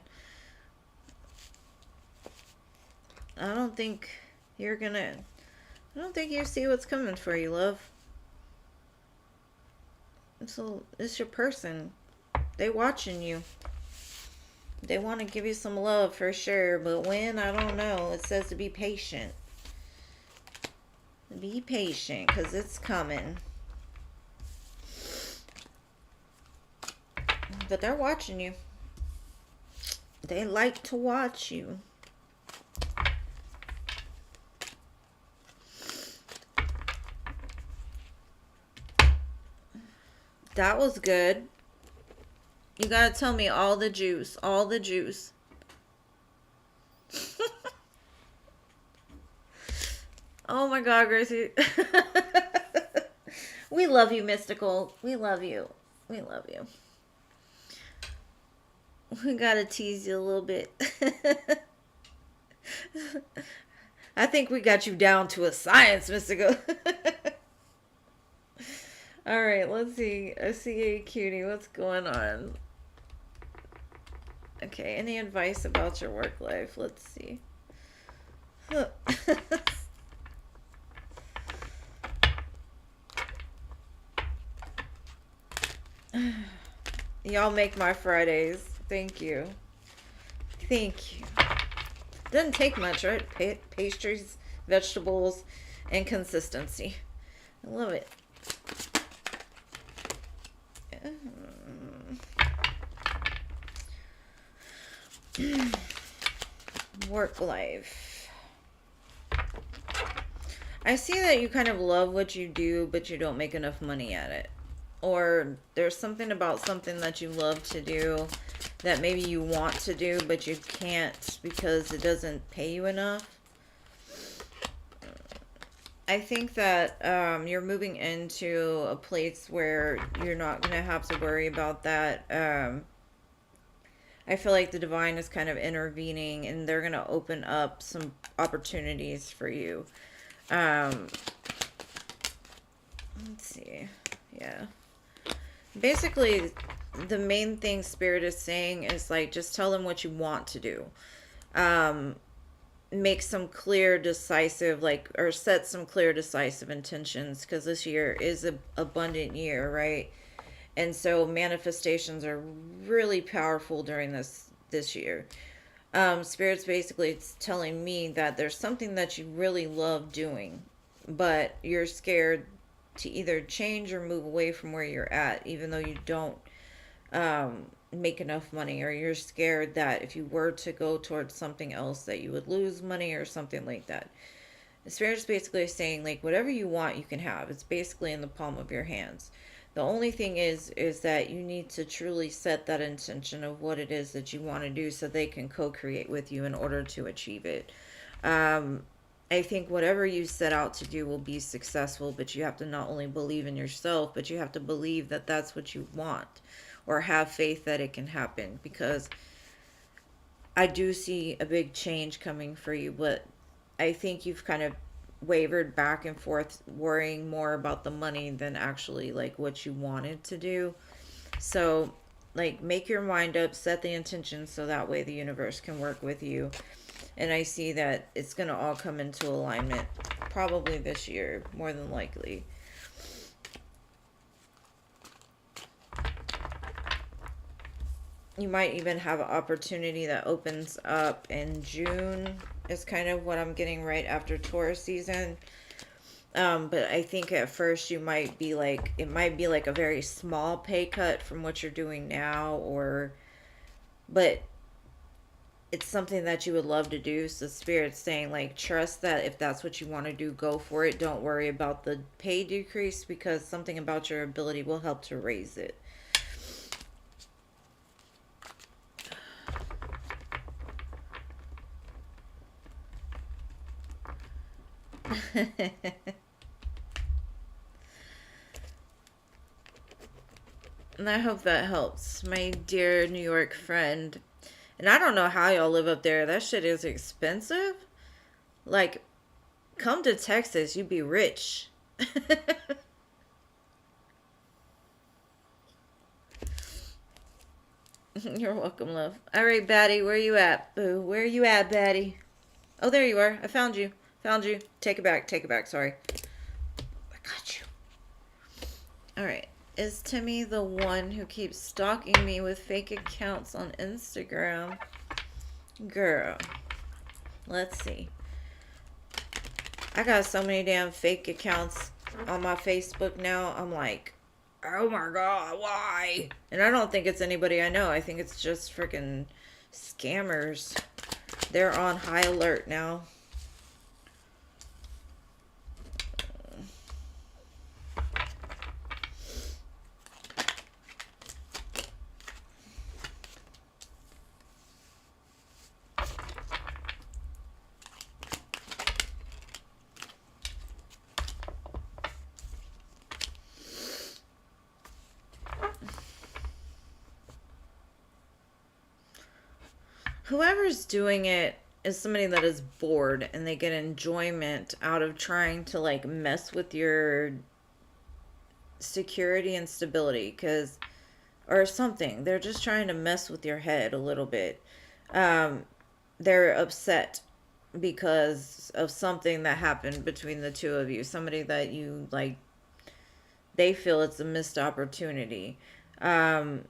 I don't think you see what's coming for you, love. It's your person. They watching you. They want to give you some love for sure, but when, I don't know. It says to be patient. Be patient, because it's coming. But they're watching you. They like to watch you. That was good. You gotta tell me all the juice. All the juice. Oh my God, Gracie. We love you, Mystical. We love you. We love you. We gotta tease you a little bit. I think we got you down to a science, Mystical. Alright, let's see. I see a cutie. What's going on? Okay, any advice about your work life? Let's see. Y'all make my Fridays. Thank you. Thank you. Doesn't take much, right? Pastries, vegetables, and consistency. I love it. Work life. I see that you kind of love what you do, but you don't make enough money at it. Or there's something about something that you love to do that maybe you want to do, but you can't because it doesn't pay you enough. I think that you're moving into a place where you're not going to have to worry about that. I feel like the divine is kind of intervening and they're going to open up some opportunities for you. Let's see. Yeah. Basically, the main thing Spirit is saying is like, just tell them what you want to do. Make some clear, decisive, or set some clear, decisive intentions, because this year is a abundant year, right? And so manifestations are really powerful during this year. Spirit's basically telling me that there's something that you really love doing, but you're scared to either change or move away from where you're at, even though you don't make enough money, or you're scared that if you were to go towards something else that you would lose money or something like that. The Spirit's basically saying, like, whatever you want you can have. It's basically in the palm of your hands. The only thing is that you need to truly set that intention of what it is that you want to do so they can co-create with you in order to achieve it. I think whatever you set out to do will be successful, but you have to not only believe in yourself, but you have to believe that that's what you want, or have faith that it can happen, because I do see a big change coming for you, but I think you've kind of wavered back and forth, worrying more about the money than actually like what you wanted to do. So like, make your mind up, set the intention, so that way the universe can work with you. And I see that it's going to all come into alignment probably this year, more than likely. You might even have an opportunity that opens up in June, is kind of what I'm getting right after Taurus season. But I think at first you might be like, it might be like a very small pay cut from what you're doing now, but it's something that you would love to do. So Spirit's saying, like, trust that if that's what you want to do, go for it. Don't worry about the pay decrease, because something about your ability will help to raise it. And I hope that helps, my dear New York friend. And I don't know how y'all live up there. That shit is expensive. Like, come to Texas, you'd be rich. You're welcome, love. All right, Batty, where you at? Boo, where you at, Batty? Oh, there you are. I found you. Found you. Take it back. Take it back. Sorry. I got you. All right. Is Timmy the one who keeps stalking me with fake accounts on Instagram? Girl. Let's see. I got so many damn fake accounts on my Facebook now. I'm like, oh my God, why? And I don't think it's anybody I know. I think it's just freaking scammers. They're on high alert now. whoever's doing it is somebody that is bored and they get enjoyment out of trying to like mess with your security and stability, because or something. They're just trying to mess with your head a little bit. Um, they're upset because of something that happened between the two of you. Somebody that you like, they feel it's a missed opportunity. Um,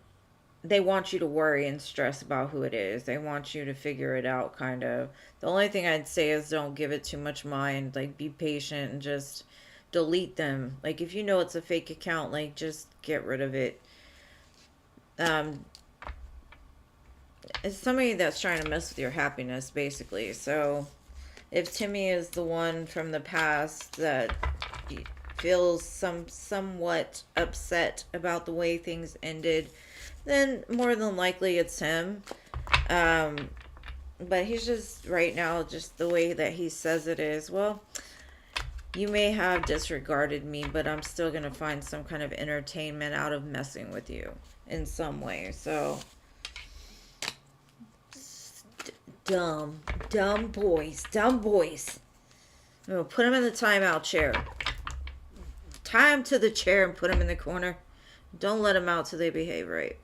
they want you to worry and stress about who it is. They want you to figure it out, kind of. The only thing I'd say is don't give it too much mind. Like, be patient and just delete them. Like, if you know it's a fake account, like, just get rid of it. Um, it's somebody that's trying to mess with your happiness, basically. So, if Timmy is the one from the past that feels somewhat upset about the way things ended, then more than likely it's him. Um, but he's just right now, just the way that he says it is, well, you may have disregarded me, but I'm still gonna find some kind of entertainment out of messing with you in some way. So dumb boys. I'm gonna put him in the timeout chair. Tie him to the chair and put him in the corner. Don't let him out till they behave right.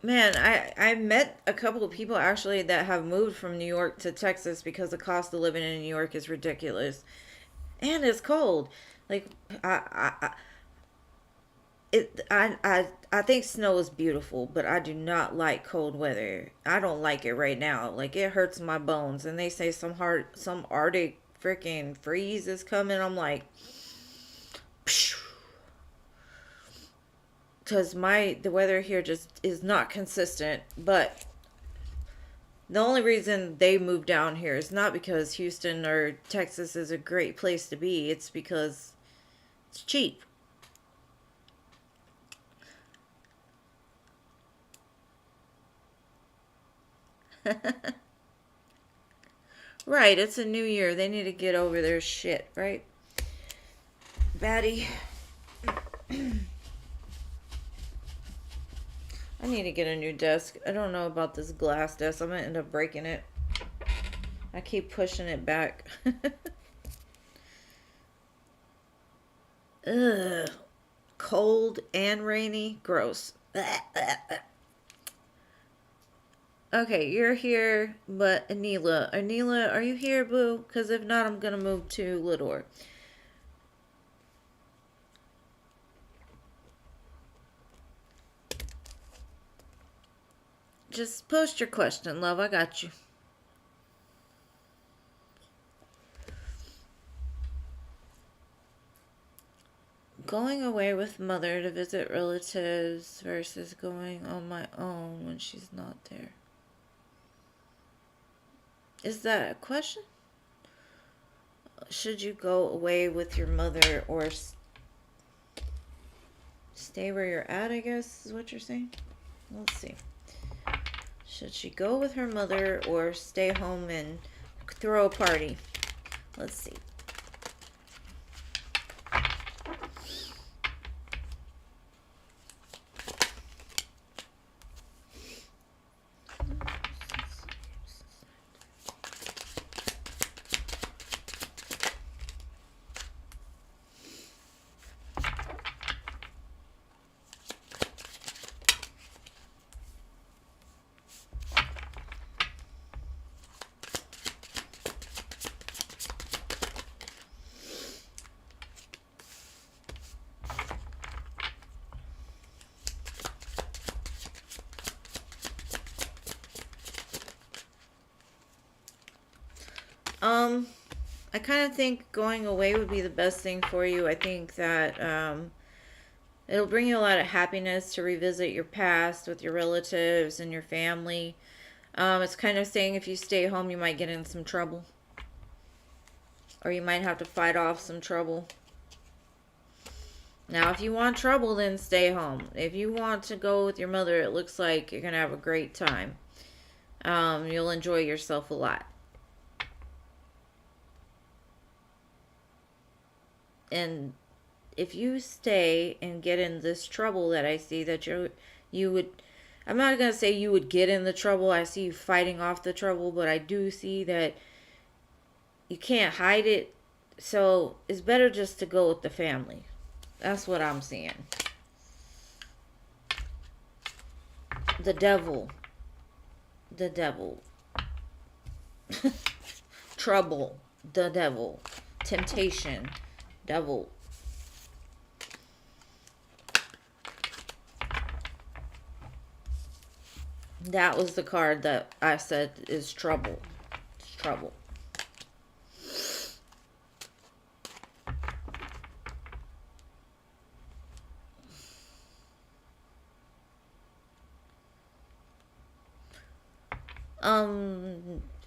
Man, I met a couple of people actually that have moved from New York to Texas because the cost of living in New York is ridiculous. And it's cold. Like I think snow is beautiful, but I do not like cold weather. I don't like it right now. Like, it hurts my bones. And they say some Arctic freaking freeze is coming. I'm like, because the weather here just is not consistent. But the only reason they moved down here is not because Houston or Texas is a great place to be. It's because it's cheap. Right, it's a new year. They need to get over their shit, right? Batty. I need to get a new desk. I don't know about this glass desk. I'm going to end up breaking it. I keep pushing it back. Ugh. Cold and rainy. Gross. Okay, you're here, but Anila, are you here, boo? Because if not, I'm going to move to Lidor. Just post your question, love. I got you. Going away with mother to visit relatives versus going on my own when she's not there. Is that a question? Should you go away with your mother or stay where you're at, I guess is what you're saying? Let's see. Should she go with her mother or stay home and throw a party? Let's see. I kind of think going away would be the best thing for you. I think that it'll bring you a lot of happiness to revisit your past with your relatives and your family. It's kind of saying if you stay home, you might get in some trouble. Or you might have to fight off some trouble. Now, if you want trouble, then stay home. If you want to go with your mother, it looks like you're going to have a great time. You'll enjoy yourself a lot. And if you stay and get in this trouble that I see that you would, I'm not going to say you would get in the trouble. I see you fighting off the trouble, but I do see that you can't hide it. So it's better just to go with the family. That's what I'm seeing. The devil. The devil. Trouble. The devil. Temptation. Devil. That was the card that I said is trouble. It's trouble.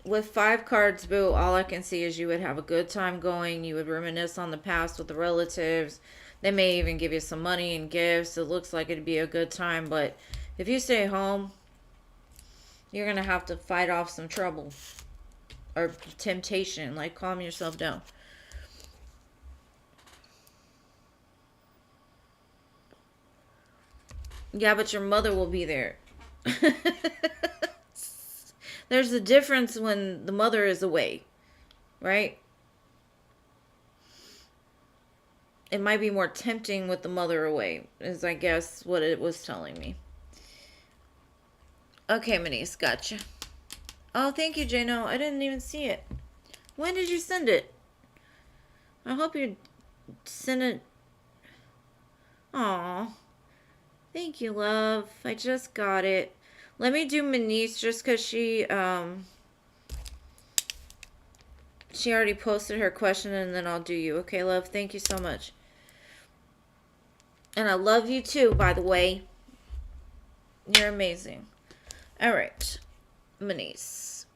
With 5 cards, boo, all I can see is you would have a good time going. You would reminisce on the past with the relatives. They may even give you some money and gifts. It looks like it'd be a good time, but if you stay home, you're going to have to fight off some trouble or temptation. Like, calm yourself down. Yeah, but your mother will be there. There's a difference when the mother is away, right? It might be more tempting with the mother away, is I guess what it was telling me. Okay, Manise, gotcha. Oh, thank you, Jano. I didn't even see it. When did you send it? I hope you sent it. Aw. Thank you, love. I just got it. Let me do Manise just because she already posted her question, and then I'll do you. Okay, love? Thank you so much. And I love you too, by the way. You're amazing. All right. Manise.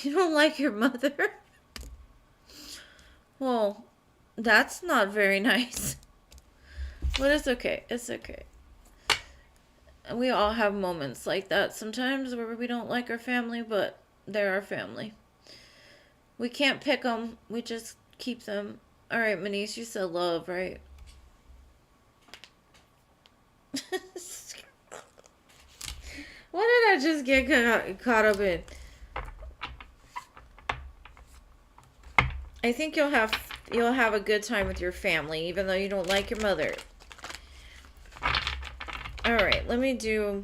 You don't like your mother? Well, that's not very nice. But it's okay. It's okay. We all have moments like that sometimes where we don't like our family, but they're our family. We can't pick them. We just keep them. All right, Manise, you said love, right? What did I just get caught up in? I think you'll have a good time with your family, even though you don't like your mother. All right, let me do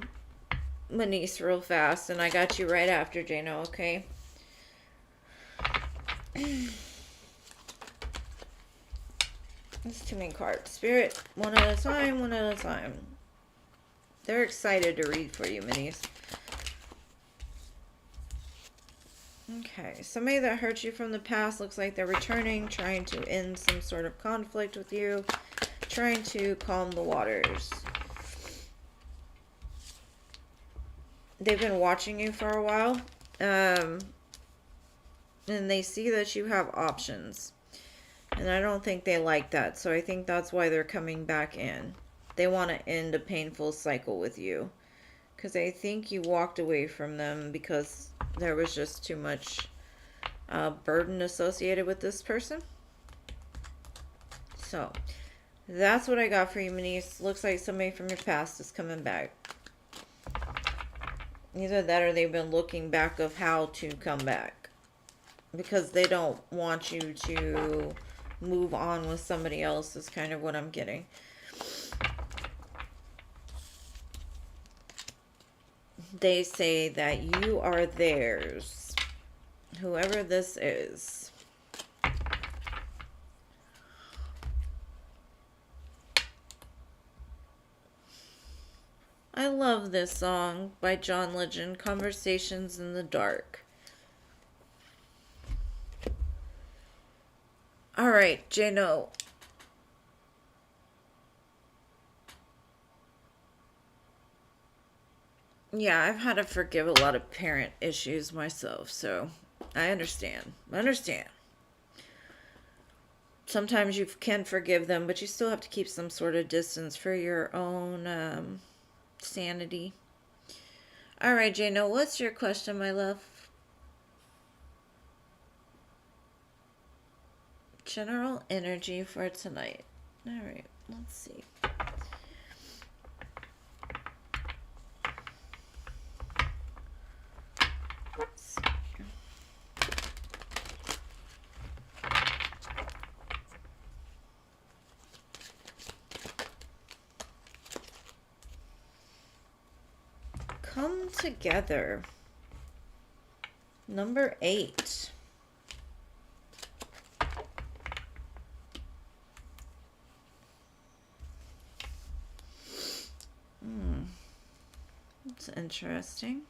Manise real fast, and I got you right after, Jano, okay? That's too many cards. Spirit, one at a time, one at a time. They're excited to read for you, Manise. Okay, somebody that hurt you from the past looks like they're returning, trying to end some sort of conflict with you, trying to calm the waters. They've been watching you for a while, and they see that you have options. And I don't think they like that, so I think that's why they're coming back in. They want to end a painful cycle with you. Because I think you walked away from them because there was just too much burden associated with this person. So, that's what I got for you, Manise. Looks like somebody from your past is coming back. Either that or they've been looking back of how to come back. Because they don't want you to move on with somebody else is kind of what I'm getting. They say that you are theirs. Whoever this is. I love this song by John Legend, Conversations in the Dark. All right, Jano. Yeah, I've had to forgive a lot of parent issues myself, so I understand. sometimes you can forgive them, but you still have to keep some sort of distance for your own sanity. All right, Jano, what's your question, my love? General energy for tonight. All right, let's see. Come together. Number 8. That's interesting.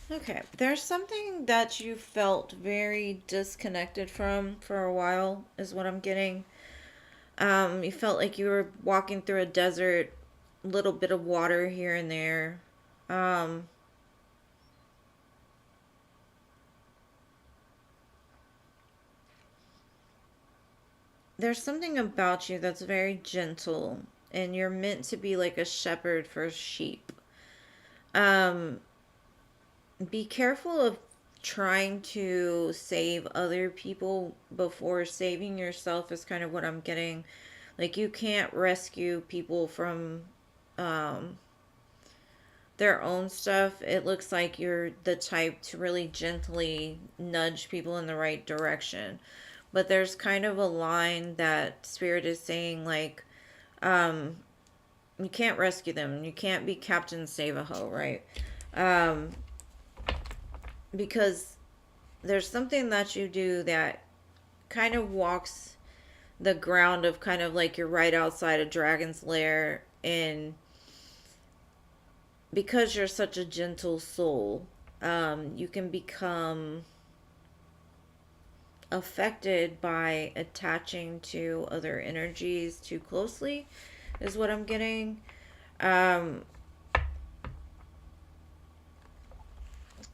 Okay, there's something that you felt very disconnected from for a while, is what I'm getting. You felt like you were walking through a desert, little bit of water here and there. Um, there's something about you that's very gentle, and you're meant to be like a shepherd for sheep. Um, be careful of trying to save other people before saving yourself, is kind of what I'm getting. Like, you can't rescue people from um, their own stuff. It looks like you're the type to really gently nudge people in the right direction. But there's kind of a line that Spirit is saying, like, um, you can't rescue them. You can't be Captain Save-A-Ho, right? Um, because there's something that you do that kind of walks the ground of kind of like you're right outside a dragon's lair, and because you're such a gentle soul, you can become affected by attaching to other energies too closely, is what I'm getting. Um,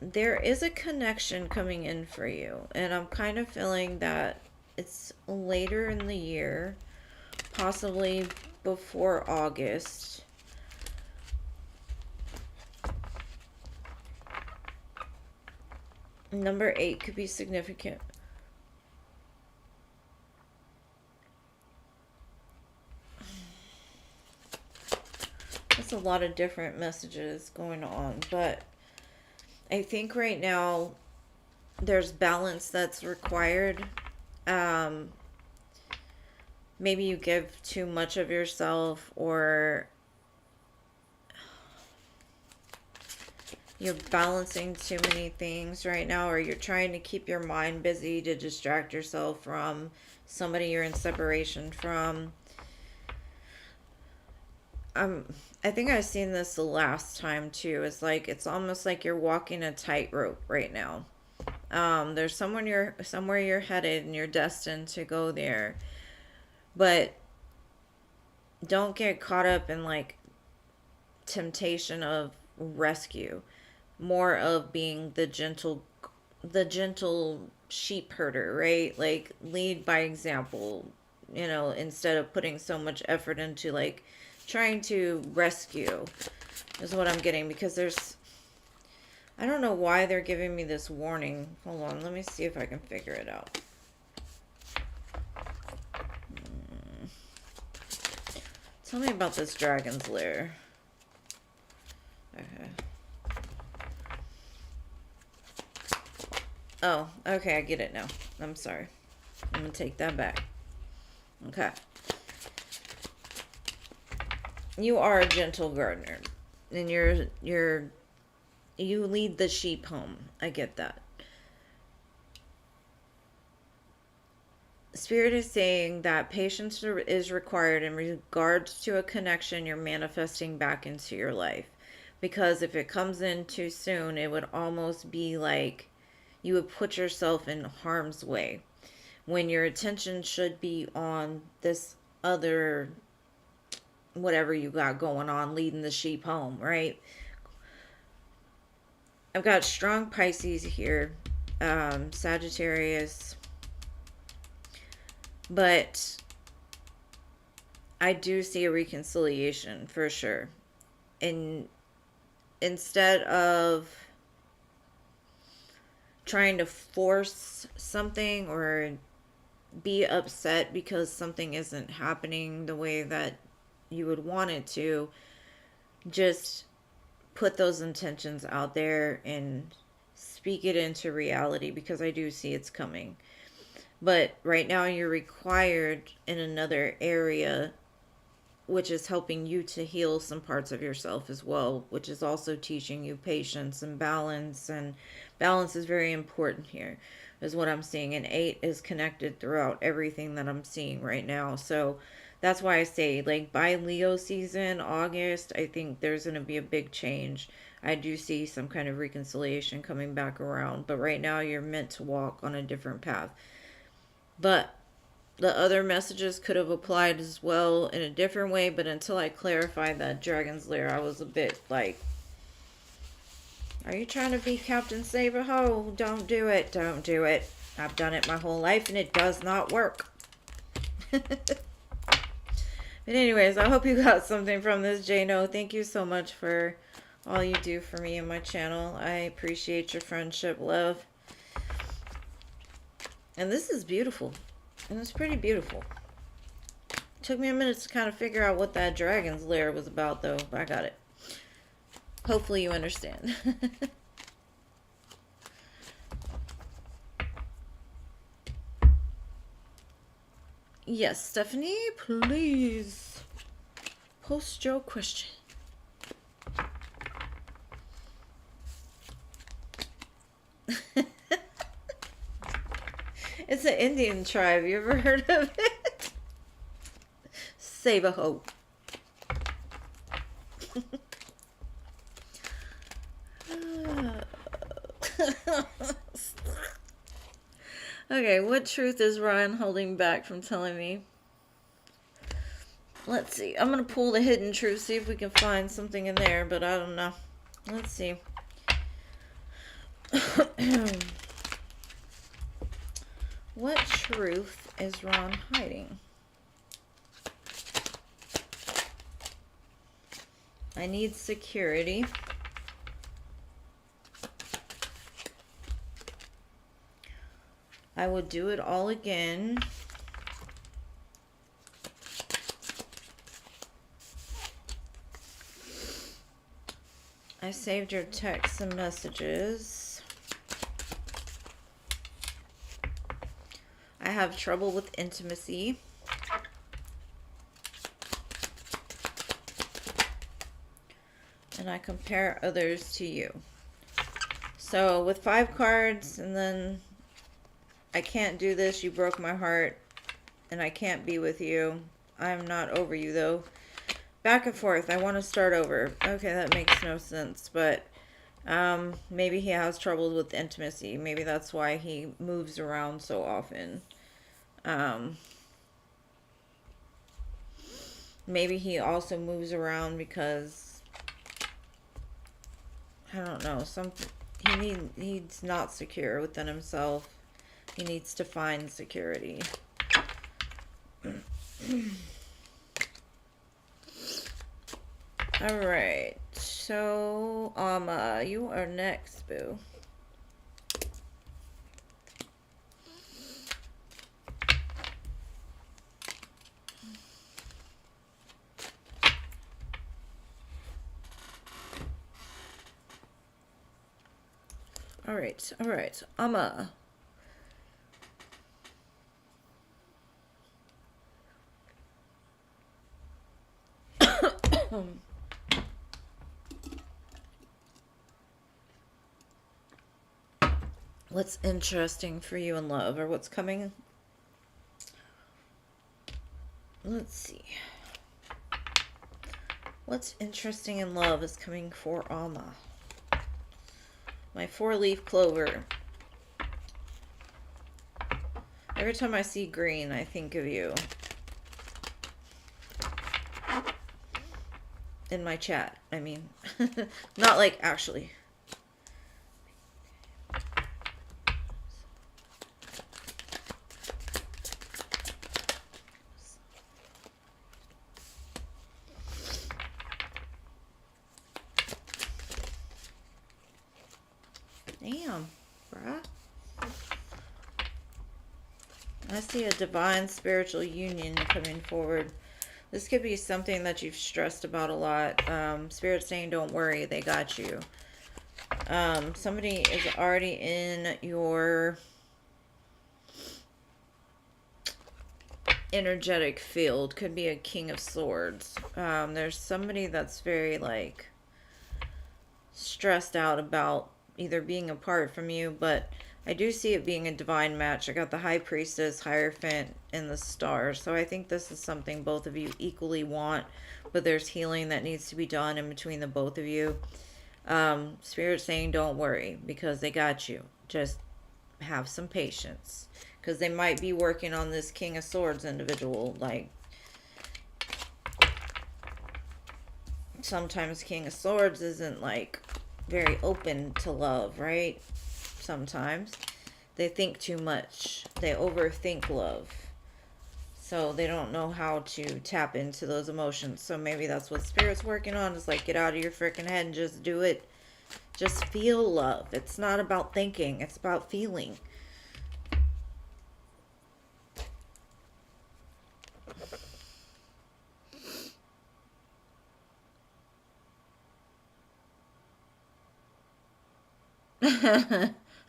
there is a connection coming in for you, and I'm kind of feeling that it's later in the year, possibly before August. Number 8 could be significant. That's a lot of different messages going on, but I think right now there's balance that's required. Um, maybe you give too much of yourself, or you're balancing too many things right now, or you're trying to keep your mind busy to distract yourself from somebody you're in separation from. I think I've seen this the last time too. It's like it's almost like you're walking a tightrope right now. There's somewhere you're headed and you're destined to go there, but don't get caught up in like temptation of rescue. More of being the gentle sheep herder, right? Like, lead by example, instead of putting so much effort into like trying to rescue, is what I'm getting, because I don't know why they're giving me this warning. Hold on, let me see if I can figure it out. Tell me about this dragon's lair. Okay. Oh, okay, I get it now. I'm sorry. I'm gonna take that back. Okay. You are a gentle gardener, and you lead the sheep home. I get that. Spirit is saying that patience is required in regards to a connection you're manifesting back into your life. Because if it comes in too soon, it would almost be like you would put yourself in harm's way when your attention should be on this other whatever you got going on, leading the sheep home, right? I've got strong Pisces here, Sagittarius, but I do see a reconciliation for sure. And instead of trying to force something or be upset because something isn't happening the way that you would want it to, just put those intentions out there and speak it into reality, because I do see it's coming. But right now you're required in another area, which is helping you to heal some parts of yourself as well, which is also teaching you patience and balance. And balance is very important here, is what I'm seeing. And 8 is connected throughout everything that I'm seeing right now. So that's why I say, like, by Leo season, August, I think there's going to be a big change. I do see some kind of reconciliation coming back around. But right now, you're meant to walk on a different path. But the other messages could have applied as well in a different way. But until I clarified that Dragon's Lair, I was a bit like, are you trying to be Captain Save-A-Ho? Don't do it. Don't do it. I've done it my whole life and it does not work. But anyways, I hope you got something from this, Jano. Thank you so much for all you do for me and my channel. I appreciate your friendship, love. And this is beautiful. And it's pretty beautiful. Took me a minute to kind of figure out what that Dragon's Lair was about, though. But I got it. Hopefully you understand. Yes, Stephanie, please post your question. It's an Indian tribe. You ever heard of it? Save-A-Ho. Okay, what truth is Ryan holding back from telling me? Let's see. I'm going to pull the hidden truth, see if we can find something in there, but I don't know. Let's see. What truth is Ron hiding? I need security. I would do it all again. I saved your texts and messages. I have trouble with intimacy. And I compare others to you. So with 5 cards, and then I can't do this, you broke my heart, and I can't be with you. I'm not over you, though. Back and forth. I want to start over. Okay, that makes no sense, but maybe he has trouble with intimacy. Maybe that's why he moves around so often. Maybe he also moves around because, I don't know, he's not secure within himself. He needs to find security. Alright, so, you are next, boo. Alright, Amma. What's interesting for you in love, or what's coming? Let's see. What's interesting in love is coming for Alma. My 4-leaf clover. Every time I see green, I think of you. In my chat, I mean. Not like actually. Damn, bruh. I see a divine spiritual union coming forward. This could be something that you've stressed about a lot. Spirit's saying, don't worry, they got you. Somebody is already in your energetic field. Could be a King of Swords. There's somebody that's very, like, stressed out about either being apart from you, but I do see it being a divine match. I got the High Priestess, Hierophant, and the Stars. So I think this is something both of you equally want, but there's healing that needs to be done in between the both of you. Spirit's saying don't worry, because they got you. Just have some patience, because they might be working on this King of Swords individual. Like, sometimes King of Swords isn't, like, very open to love, right? Sometimes they think too much. They overthink love. So they don't know how to tap into those emotions. So maybe that's what Spirit's working on, is like, get out of your freaking head and just do it. Just feel love. It's not about thinking. It's about feeling.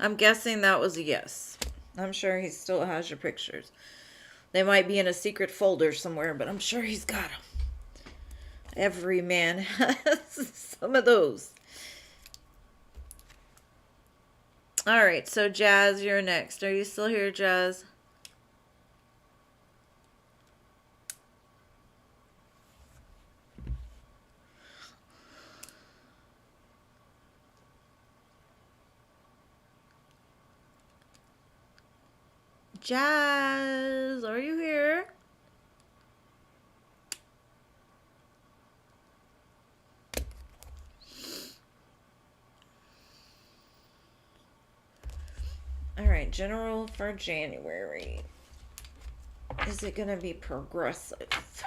I'm guessing that was a yes. I'm sure he still has your pictures. They might be in a secret folder somewhere, but I'm sure he's got them. Every man has some of those. Alright, so Jazz, you're next. Are you still here, Jazz? Jazz, are you here? Alright, general for January. Is it going to be progressive?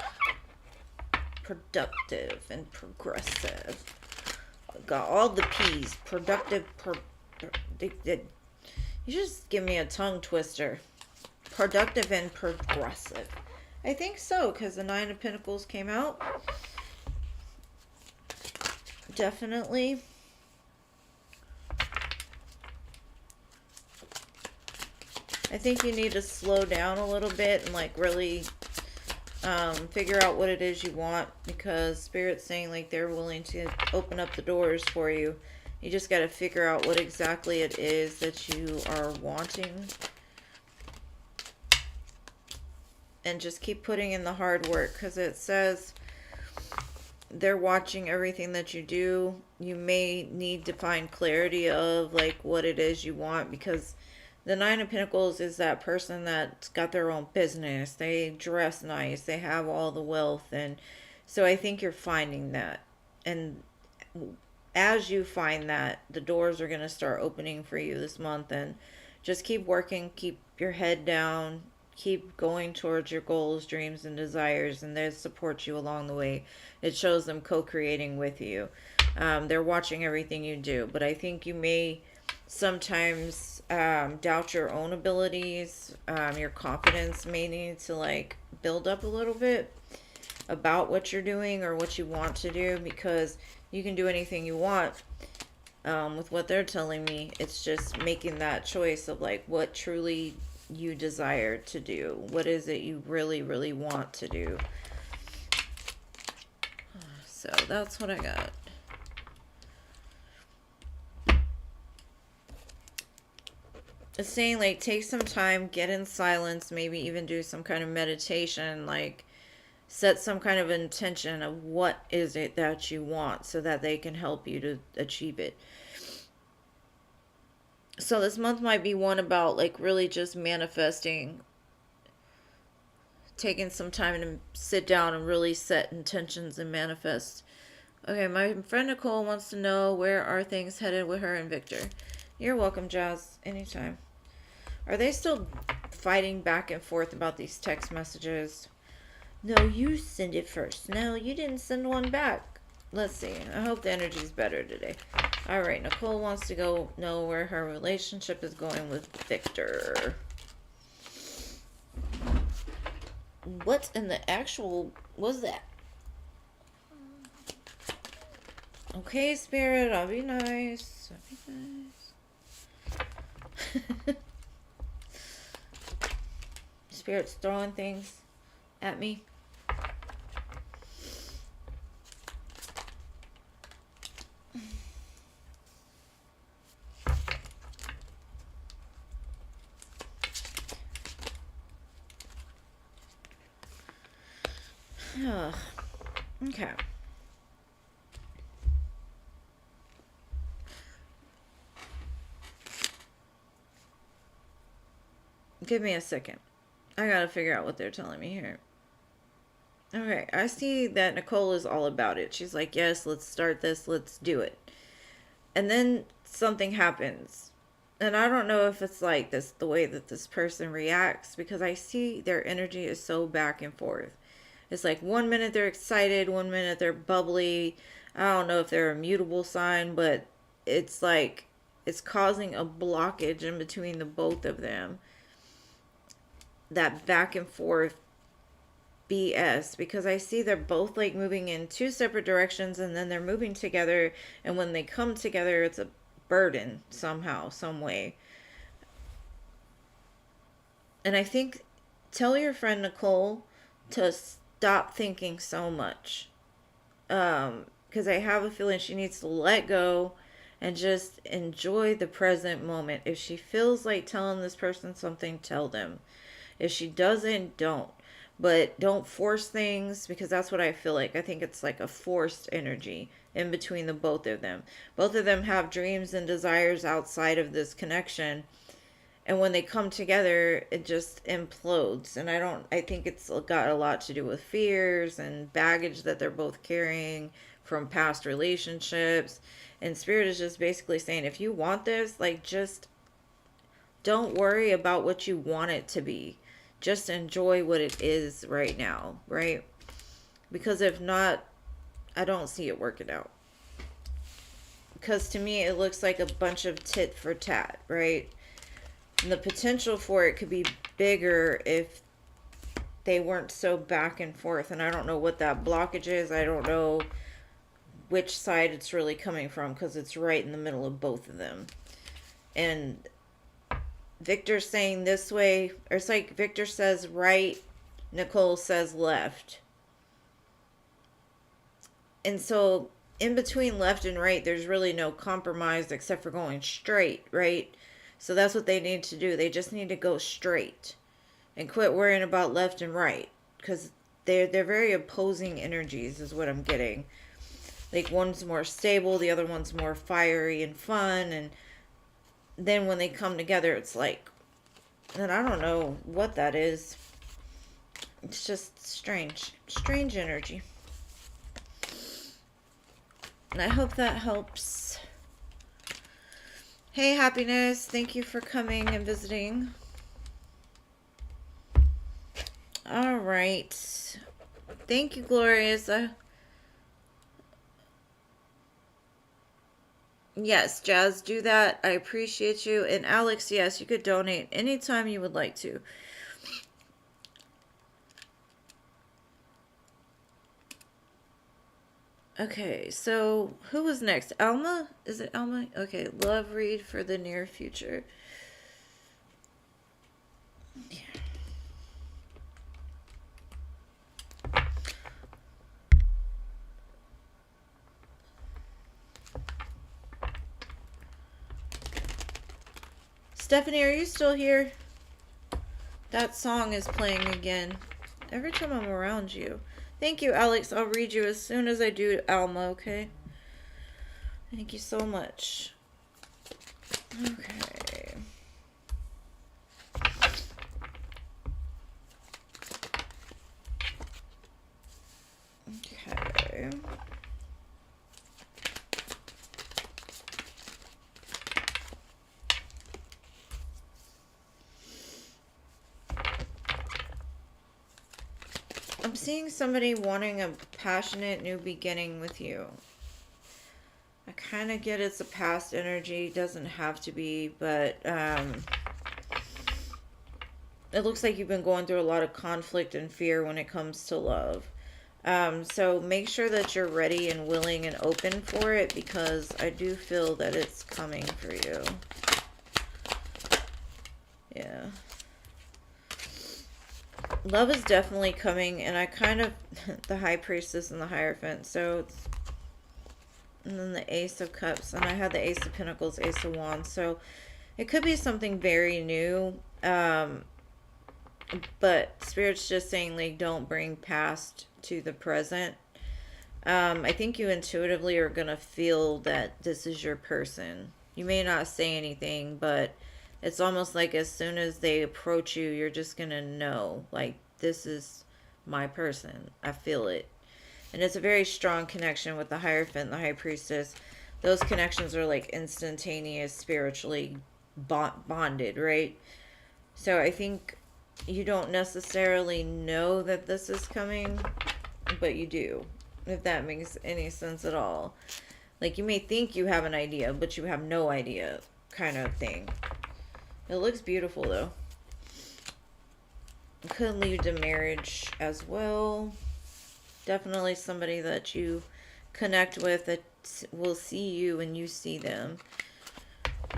Productive and progressive. Got all the P's. Productive. You just give me a tongue twister. Productive and progressive. I think so, because the Nine of Pentacles came out. Definitely. I think you need to slow down a little bit and, like, really figure out what it is you want, because Spirit's saying, like, they're willing to open up the doors for you. You just got to figure out what exactly it is that you are wanting. And just keep putting in the hard work, because it says they're watching everything that you do. You may need to find clarity of, like, what it is you want, because the Nine of Pentacles is that person that's got their own business. They dress nice. They have all the wealth. And so I think you're finding that. And as you find that, the doors are going to start opening for you this month. And just keep working. Keep your head down. Keep going towards your goals, dreams, and desires. And they support you along the way. It shows them co-creating with you. They're watching everything you do. But I think you may sometimes doubt your own abilities. Your confidence may need to, like, build up a little bit about what you're doing or what you want to do, because you can do anything you want. With what they're telling me, it's just making that choice of, like, what truly you desire to do. What is it you really, really want to do? So that's what I got. It's saying, like, take some time, get in silence, maybe even do some kind of meditation, like, set some kind of intention of what is it that you want, so that they can help you to achieve it. So this month might be one about, like, really just manifesting taking some time to sit down and really set intentions and manifest. Okay, my friend Nicole wants to know, where are things headed with her and Victor? You're welcome, Jazz. Anytime. Are they still fighting back and forth about these text messages? No, you send it first. No, you didn't send one back. Let's see. I hope the energy's better today. Alright, Nicole wants to know where her relationship is going with Victor. What in the actual was that? Okay, Spirit, I'll be nice. I'll be nice. Spirit's throwing things at me. Okay. Give me a second. I gotta figure out what they're telling me here. Okay, I see that Nicole is all about it. She's like, yes, let's start this, let's do it. And then something happens. And I don't know if it's like this, the way that this person reacts, because I see their energy is so back and forth. It's like 1 minute they're excited, 1 minute they're bubbly. I don't know if they're a mutable sign, but it's like it's causing a blockage in between the both of them. That back and forth BS, because I see they're both like moving in two separate directions, and then they're moving together, and when they come together it's a burden somehow, some way. And I think, tell your friend Nicole to stop thinking so much, because I have a feeling she needs to let go and just enjoy the present moment. If she feels like telling this person something, tell them. If she doesn't, don't. But don't force things, because that's what I feel like. I think it's like a forced energy in between the both of them. Both of them have dreams and desires outside of this connection. And when they come together, it just implodes. And I think it's got a lot to do with fears and baggage that they're both carrying from past relationships. And Spirit is just basically saying, if you want this, like, just don't worry about what you want it to be. Just enjoy what it is right now, right? Because if not, I don't see it working out. Because to me, it looks like a bunch of tit for tat, right? And the potential for it could be bigger if they weren't so back and forth. And I don't know what that blockage is. I don't know which side it's really coming from, because it's right in the middle of both of them. And Victor's saying this way, or it's like Victor says right, Nicole says left. And so in between left and right, there's really no compromise except for going straight, right? So that's what they need to do. They just need to go straight and quit worrying about left and right, because they're very opposing energies is what I'm getting. Like, one's more stable, the other one's more fiery and fun, and then when they come together, it's like, and I don't know what that is. It's just strange energy. And I hope that helps. Hey, Happiness, thank you for coming and visiting. All right. Thank you, Glorious. Yes, Jazz, do that. I appreciate you. And Alex, yes, you could donate anytime you would like to. Okay, so who was next? Alma? Is it Alma? Okay, love read for the near future. Yeah. Stephanie, are you still here? That song is playing again. Every time I'm around you. Thank you, Alex. I'll read you as soon as I do Alma, okay? Thank you so much. Okay. seeing somebody wanting a passionate new beginning with you. I kind of get it's a past energy. Doesn't have to be, but it looks like you've been going through a lot of conflict and fear when it comes to love. So make sure that you're ready and willing and open for it, because I do feel that it's coming for you. Yeah. Love is definitely coming, and I kind of, the High Priestess and the Hierophant, so it's, and then the Ace of Cups, and I had the Ace of Pentacles, Ace of Wands, so it could be something very new, but Spirit's just saying, like, don't bring past to the present. I think you intuitively are going to feel that this is your person. You may not say anything, but it's almost like as soon as they approach you, you're just going to know, like, this is my person. I feel it. And it's a very strong connection with the Hierophant, the High Priestess. Those connections are like instantaneous, spiritually bonded, right? So I think you don't necessarily know that this is coming, but you do, if that makes any sense at all. Like, you may think you have an idea, but you have no idea, kind of thing. It looks beautiful, though. It could lead to marriage as well. Definitely somebody that you connect with that will see you and you see them.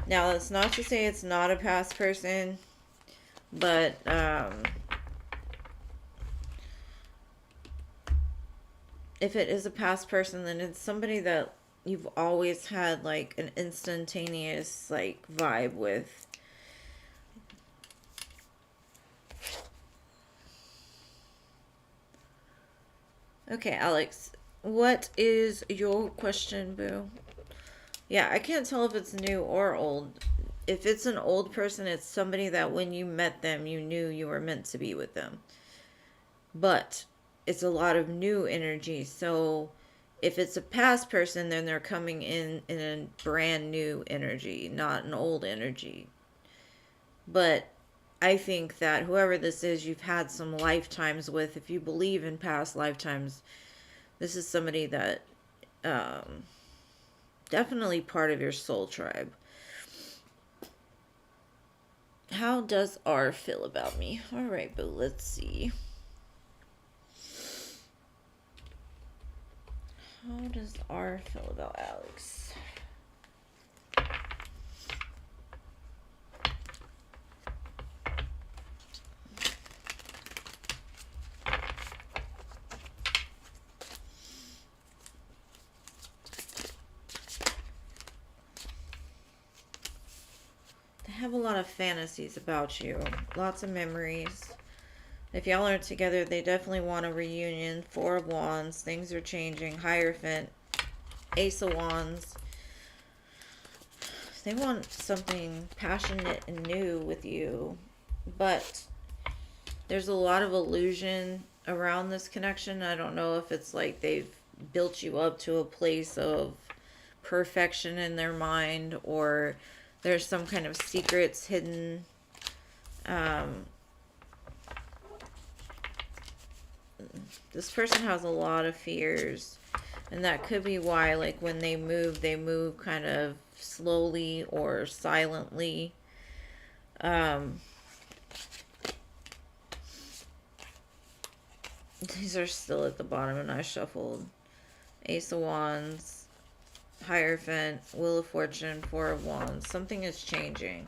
Now, that's not to say it's not a past person, but if it is a past person, then it's somebody that you've always had like an instantaneous like vibe with. Okay, Alex, what is your question, boo? Yeah, I can't tell if it's new or old. If it's an old person, it's somebody that when you met them, you knew you were meant to be with them. But it's a lot of new energy. So if it's a past person, then they're coming in a brand new energy, not an old energy. But I think that whoever this is, you've had some lifetimes with. If you believe in past lifetimes, this is somebody that definitely part of your soul tribe. How does R feel about me? All right, but let's see. How does R feel about Alex? They have a lot of fantasies about you. Lots of memories. If y'all aren't together, they definitely want a reunion. Four of Wands. Things are changing. Hierophant. Ace of Wands. They want something passionate and new with you. But there's a lot of illusion around this connection. I don't know if it's like they've built you up to a place of perfection in their mind, or there's some kind of secrets hidden. This person has a lot of fears, and that could be why, like, when they move kind of slowly or silently. These are still at the bottom, and I shuffled. Ace of Wands, Hierophant, Wheel of Fortune, Four of Wands. Something is changing.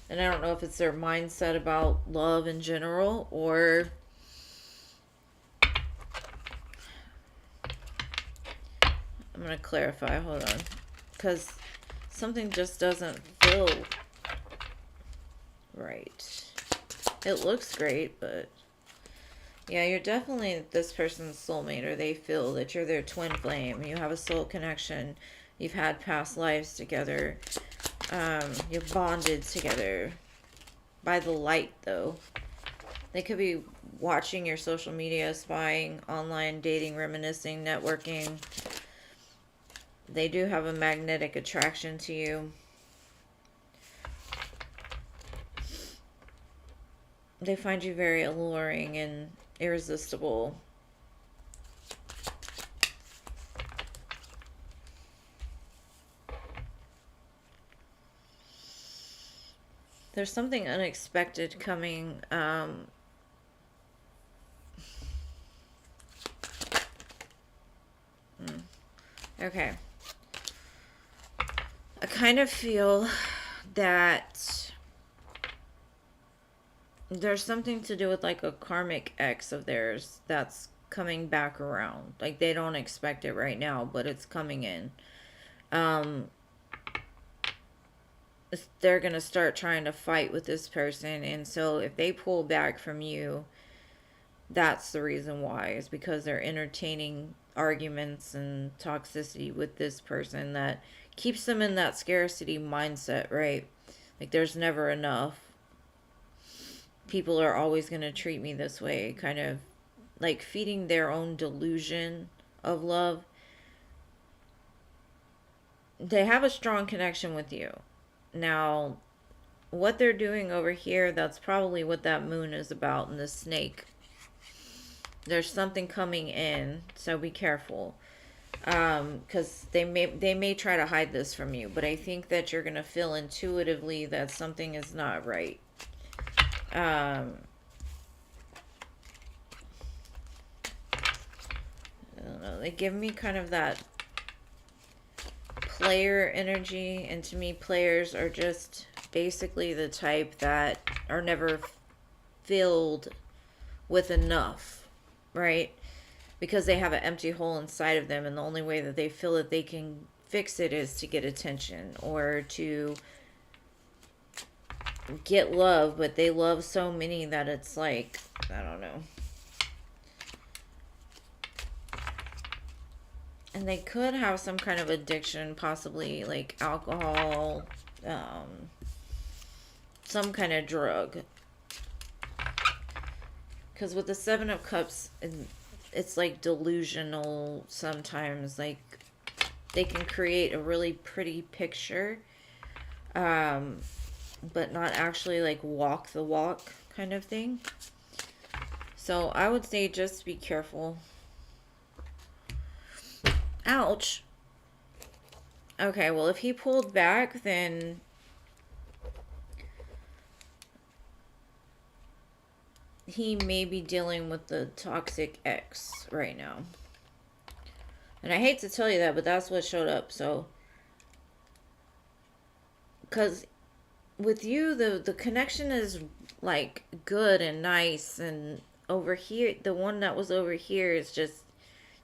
And I don't know if it's their mindset about love in general, or I'm going to clarify. Hold on. Because something just doesn't feel right. It looks great, but yeah, you're definitely this person's soulmate, or they feel that you're their twin flame. You have a soul connection. You've had past lives together. You're bonded together by the light, though. They could be watching your social media, spying, online, dating, reminiscing, networking. They do have a magnetic attraction to you. They find you very alluring and irresistible. There's something unexpected coming. Okay. I kind of feel that there's something to do with like a karmic ex of theirs that's coming back around. Like they don't expect it right now, but it's coming in. Um, they're gonna start trying to fight with this person, and so if they pull back from you, that's the reason why. Is because they're entertaining arguments and toxicity with this person that keeps them in that scarcity mindset, right? Like there's never enough. People are always going to treat me this way, kind of like feeding their own delusion of love. They have a strong connection with you. Now, what they're doing over here, that's probably what that moon is about, and the snake. There's something coming in, so be careful. Because they may try to hide this from you, but I think that you're gonna feel intuitively that something is not right. I don't know. They give me kind of that player energy, and to me, players are just basically the type that are never filled with enough, right? Because they have an empty hole inside of them, and the only way that they feel that they can fix it is to get attention or to get love, but they love so many that it's like, I don't know. And they could have some kind of addiction, possibly like alcohol, some kind of drug. Because with the Seven of Cups, it's like delusional sometimes. Like they can create a really pretty picture, but not actually like walk the walk kind of thing. So I would say just be careful. Ouch. Okay, well, if he pulled back, then he may be dealing with the toxic ex right now. And I hate to tell you that, but that's what showed up. So, because with you, the connection is like good and nice, and over here, the one that was over here is just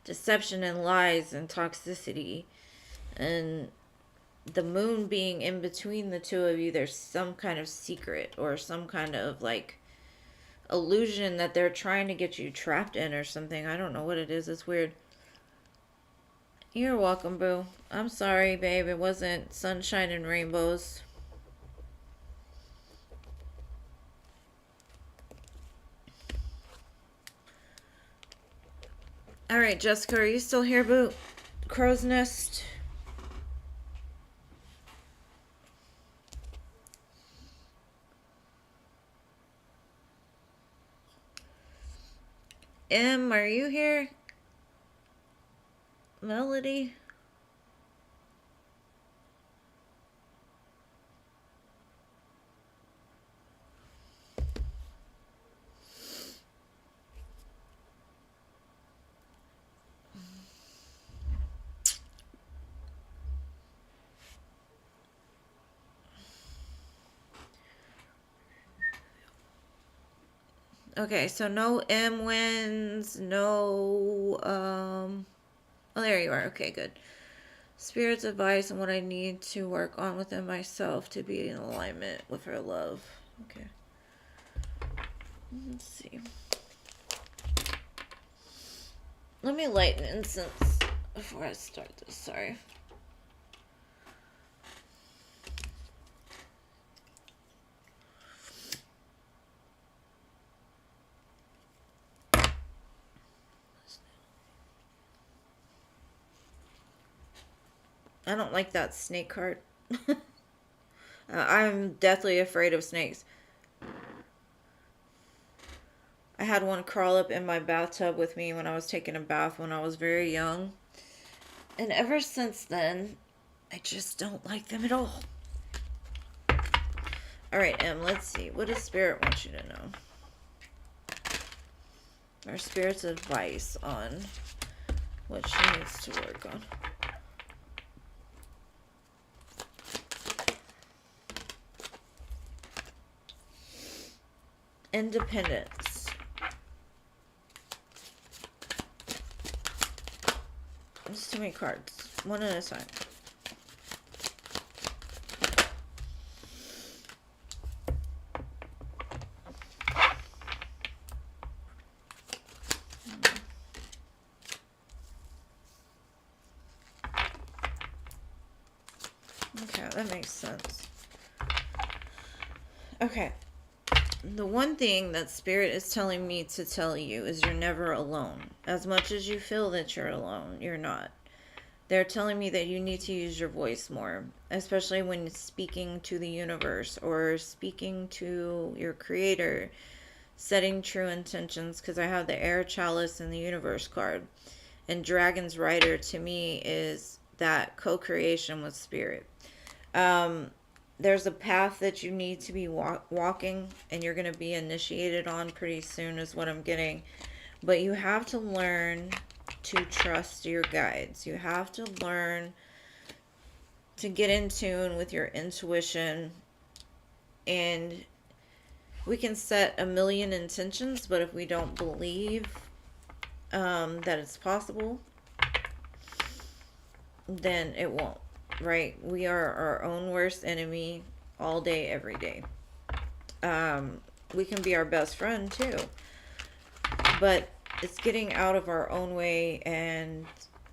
deception and lies and toxicity. And the moon being in between the two of you, there's some kind of secret or some kind of like illusion that they're trying to get you trapped in or something. I don't know what it is. It's weird. You're welcome, boo. I'm sorry, babe. It wasn't sunshine and rainbows. Alright, Jessica, are you still here, boo? Crow's Nest. M, are you here? Melody? Okay, so no M wins, no, oh, there you are. Okay, good. Spirit's advice on what I need to work on within myself to be in alignment with her love. Okay. Let's see. Let me light an incense before I start this. Sorry. I don't like that snake card. I'm deathly afraid of snakes. I had one crawl up in my bathtub with me when I was taking a bath when I was very young. And ever since then, I just don't like them at all. All right, Em, let's see. What does Spirit want you to know? Our Spirit's advice on what she needs to work on. Independence. There's too many cards. One at a time. Okay, that makes sense. Okay. The one thing that Spirit is telling me to tell you is you're never alone. As much as you feel that you're alone, you're not. They're telling me that you need to use your voice more, especially when speaking to the universe or speaking to your creator, setting true intentions, because I have the air chalice and the universe card. And Dragon's Rider to me is that co-creation with Spirit. There's a path that you need to be walking, and you're going to be initiated on pretty soon is what I'm getting. But you have to learn to trust your guides. You have to learn to get in tune with your intuition. And we can set a million intentions, but if we don't believe that it's possible, then it won't. Right? We are our own worst enemy all day, every day. We can be our best friend too. But it's getting out of our own way and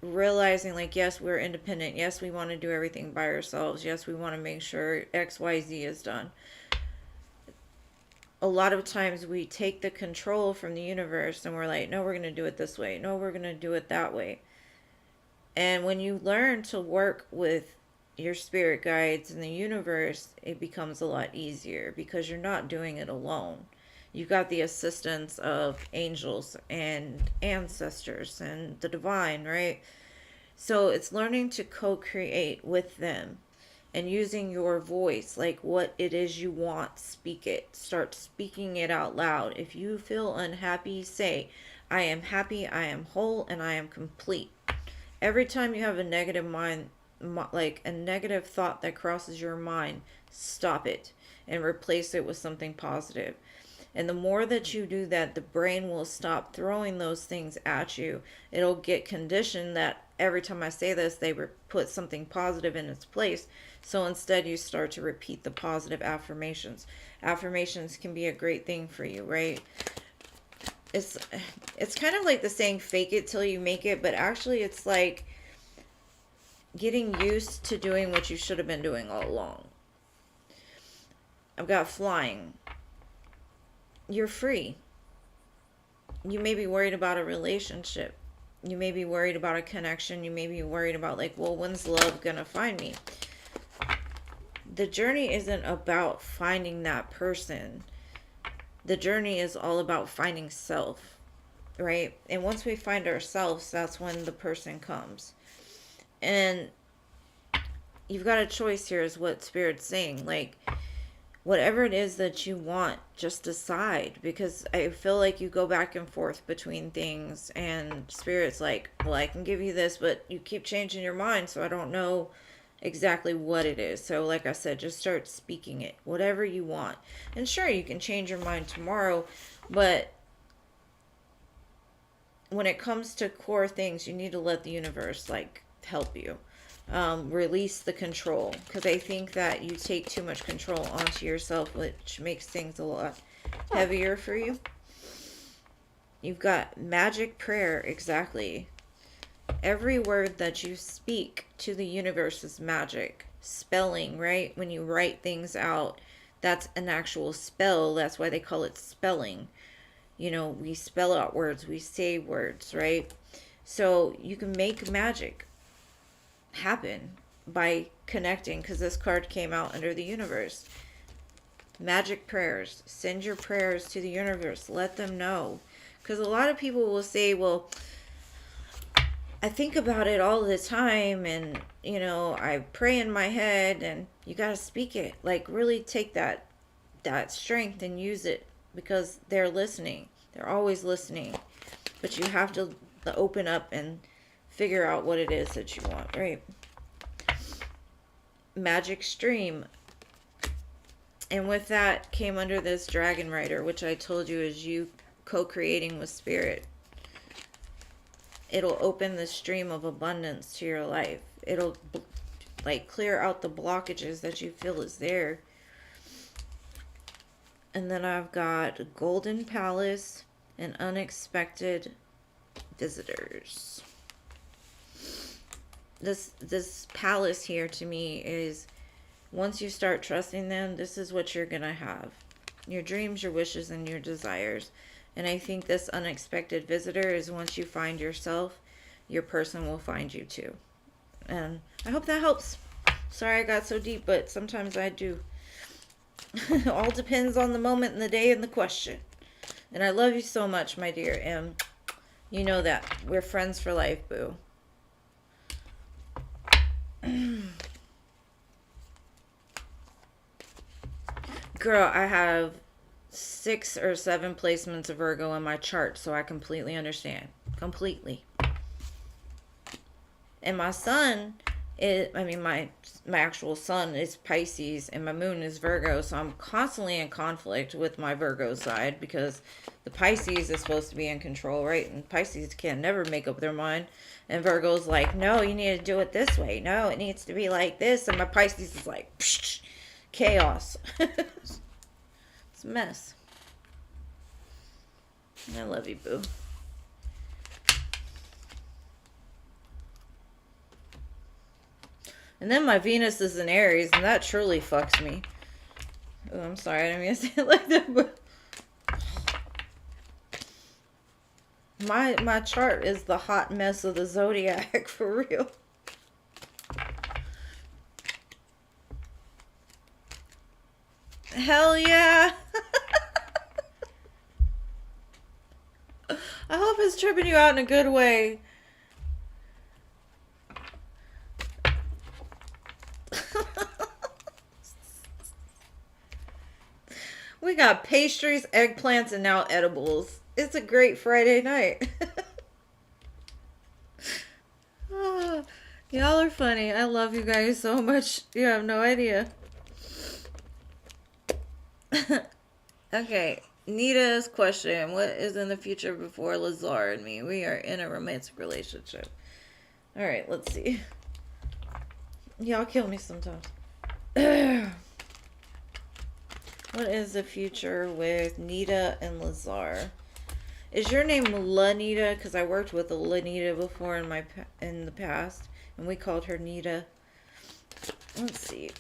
realizing, like, yes, we're independent. Yes, we want to do everything by ourselves. Yes, we want to make sure XYZ is done. A lot of times we take the control from the universe and we're like, no, we're going to do it this way. No, we're going to do it that way. And when you learn to work with your spirit guides and the universe, it becomes a lot easier because you're not doing it alone. You got the assistance of angels and ancestors and the divine, right? So it's learning to co-create with them and using your voice, like what it is you want, speak it. Start speaking it out loud. If you feel unhappy, say, I am happy, I am whole, and I am complete. Every time you have a negative mind, like a negative thought that crosses your mind, stop it and replace it with something positive. And the more that you do that, the brain will stop throwing those things at you. It'll get conditioned that every time I say this, they put something positive in its place. So instead, you start to repeat the positive affirmations. Affirmations can be a great thing for you, right? It's kind of like the saying, fake it till you make it, but actually it's like getting used to doing what you should have been doing all along. I've got flying. You're free. You may be worried about a relationship. You may be worried about a connection. You may be worried about, like, well, when's love gonna find me? The journey isn't about finding that person. The journey is all about finding self, right? And once we find ourselves, that's when the person comes. And you've got a choice here, is what Spirit's saying. Like, whatever it is that you want, just decide. Because I feel like you go back and forth between things, and Spirit's like, well, I can give you this, but you keep changing your mind, so I don't know exactly what it is. So like I said, just start speaking it, whatever you want. And sure, you can change your mind tomorrow, but when it comes to core things, you need to let the universe, like, help you. Release the control, because I think that you take too much control onto yourself, which makes things a lot heavier for you. You've got magic prayer. Exactly. Every word that you speak to the universe is magic. Spelling, right? When you write things out, that's an actual spell. That's why they call it spelling. You know, we spell out words, we say words, right? So you can make magic happen by connecting, because this card came out under the universe. Magic prayers. Send your prayers to the universe. Let them know. Because a lot of people will say, well, I think about it all the time, and, you know, I pray in my head. And you got to speak it. Like, really take that that strength and use it, because they're listening. They're always listening. But you have to open up and figure out what it is that you want, right? Magic Stream. And with that came under this Dragon Rider, which I told you is you co-creating with Spirit. It'll open the stream of abundance to your life. It'll like clear out the blockages that you feel is there. And then I've got Golden Palace and Unexpected Visitors. This palace here to me is, once you start trusting them, this is what you're going to have. Your dreams, your wishes, and your desires. And I think this unexpected visitor is, once you find yourself, your person will find you too. And I hope that helps. Sorry I got so deep, but sometimes I do. All depends on the moment and the day and the question. And I love you so much, my dear. And you know that. We're friends for life, boo. Girl, I have 6 or 7 placements of Virgo in my chart, so I completely understand. Completely. And my sun is, my actual sun is Pisces, and my moon is Virgo, so I'm constantly in conflict with my Virgo side, because the Pisces is supposed to be in control, right? And Pisces can never make up their mind. And Virgo's like, no, you need to do it this way. No, it needs to be like this. And my Pisces is like, psh, chaos. It's a mess. I love you, boo. And then my Venus is in Aries, and that truly fucks me. Oh, I'm sorry, I didn't mean to say it like that, but my chart is the hot mess of the zodiac, for real. Hell yeah. I hope it's tripping you out in a good way. We got pastries, eggplants, and now edibles. It's a great Friday night. Oh, y'all are funny. I love you guys so much. You have no idea. Okay, Nita's question. What is in the future before Lazar and me? We are in a romantic relationship. Alright, let's see. Y'all kill me sometimes. What is the future with Nita and Lazar? Is your name Lanita? Because I worked with a Lanita before in the past, and we called her Nita. Let's see.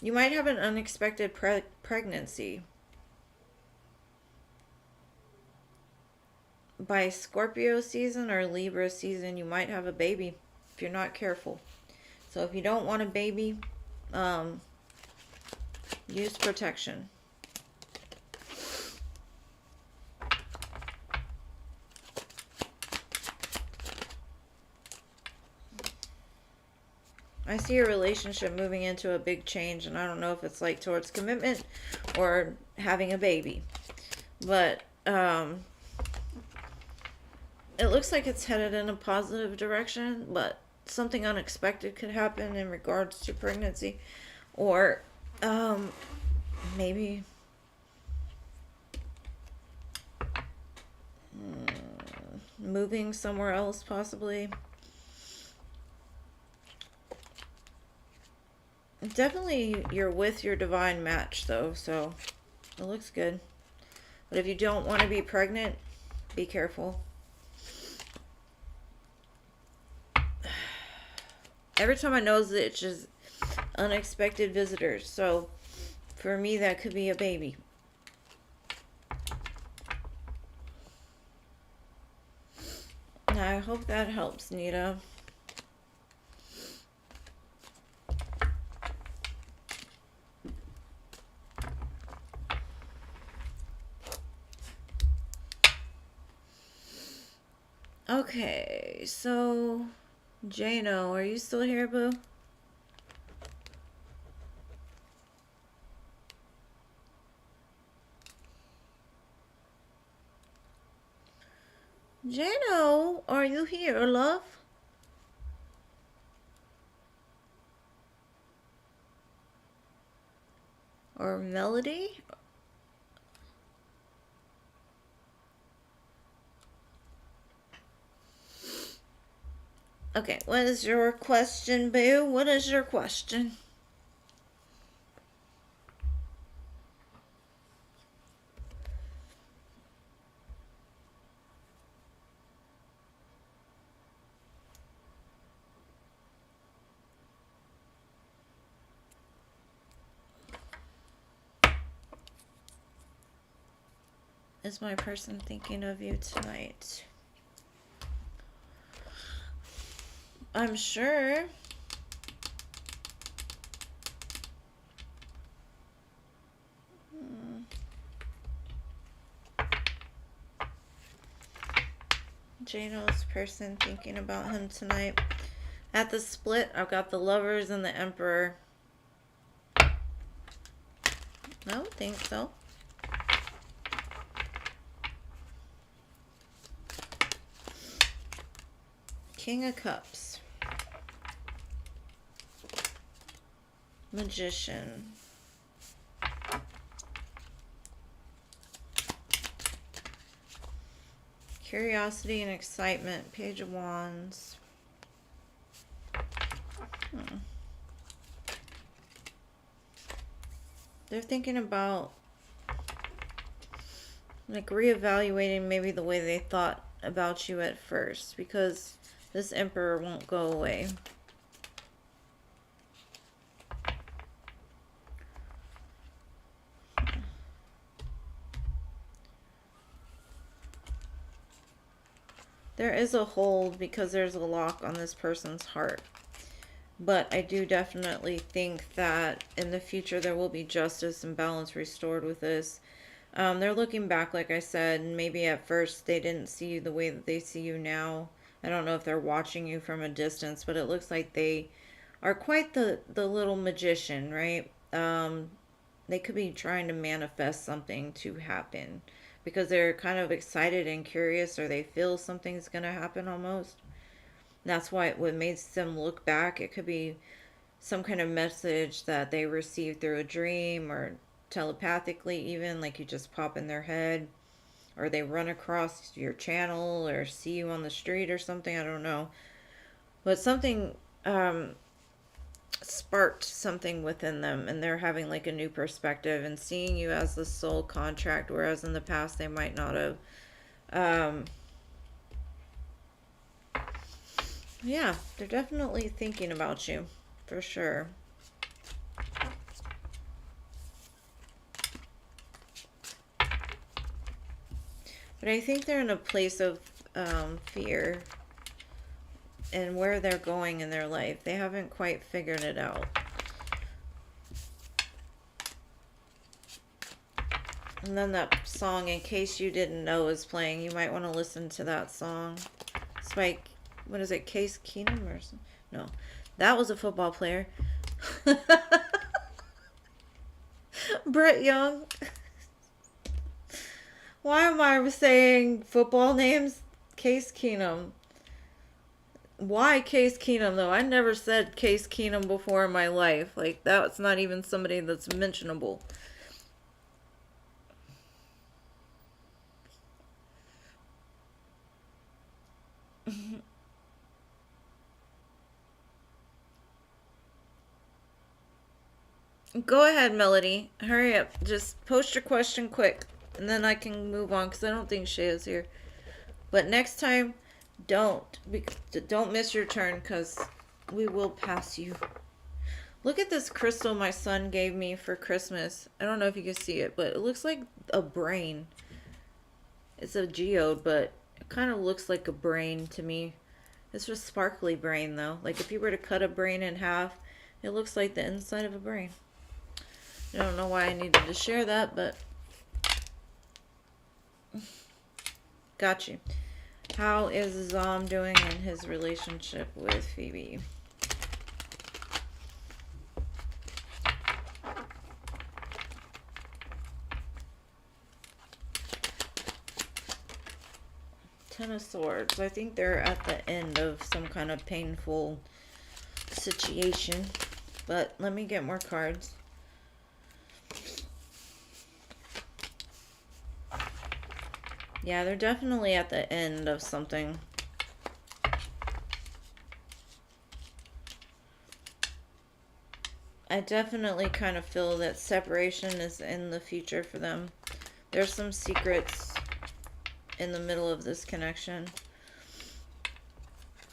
You might have an unexpected pregnancy. By Scorpio season or Libra season, you might have a baby if you're not careful. So if you don't want a baby, use protection. I see a relationship moving into a big change, and I don't know if it's like towards commitment or having a baby. But it looks like it's headed in a positive direction, but something unexpected could happen in regards to pregnancy, or maybe moving somewhere else, possibly. Definitely you're with your divine match, though, so it looks good. But if you don't want to be pregnant, be careful. Every time I nose it, it's just unexpected visitors. So for me, that could be a baby. I hope that helps, Nita. Okay, so Jano, are you still here, boo? Jano, are you here, love? Or Melody? Okay, what is your question, boo? What is your question? Is my person thinking of you tonight? I'm sure. Jano's person thinking about him tonight. At the split, I've got the Lovers and the Emperor. I don't think so. King of Cups. Magician. Curiosity and excitement. Page of Wands. They're thinking about like reevaluating maybe the way they thought about you at first, because this Emperor won't go away. There is a hold because there's a lock on this person's heart. But I do definitely think that in the future there will be justice and balance restored with this. They're looking back, like I said, and maybe at first they didn't see you the way that they see you now. I don't know if they're watching you from a distance, but it looks like they are quite the little magician, right? They could be trying to manifest something to happen because they're kind of excited and curious, or they feel something's going to happen almost. That's why what makes them look back, it could be some kind of message that they received through a dream or telepathically, even like you just pop in their head, or they run across your channel or see you on the street or something. I don't know. But something sparked something within them, and they're having like a new perspective and seeing you as the soul contract, whereas in the past they might not have. Yeah, they're definitely thinking about you, for sure. But I think they're in a place of fear and where they're going in their life. They haven't quite figured it out. And then that song, In Case You Didn't Know, is playing. You might want to listen to that song. It's by, what is it, Case Keenum or something? No, that was a football player. Brett Young. Why am I saying football names? Case Keenum. Why Case Keenum, though? I never said Case Keenum before in my life. Like, that's not even somebody that's mentionable. Go ahead, Melody. Hurry up. Just post your question quick, and then I can move on, because I don't think Shaya's here. But next time, don't miss your turn, because we will pass you. Look at this crystal my son gave me for Christmas. I don't know if you can see it, but it looks like a brain. It's a geode, but it kind of looks like a brain to me. It's a sparkly brain, though. Like if you were to cut a brain in half, it looks like the inside of a brain. I don't know why I needed to share that, but got you. How is Zom doing in his relationship with Phoebe? Ten of Swords. I think they're at the end of some kind of painful situation. But let me get more cards. Yeah, they're definitely at the end of something. I definitely kind of feel that separation is in the future for them. There's some secrets in the middle of this connection.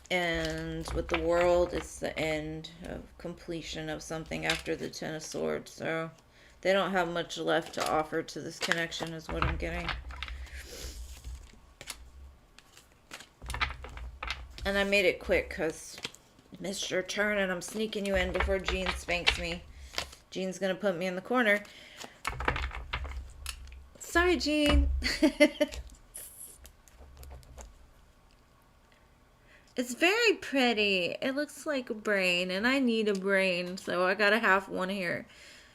And with the world, it's the end of completion of something after the Ten of Swords. So they don't have much left to offer to this connection is what I'm getting. And I made it quick because missed your turn and I'm sneaking you in before Jean spanks me. Jean's going to put me in the corner. Sorry, Jean. It's very pretty. It looks like a brain, and I need a brain, so I gotta have one here.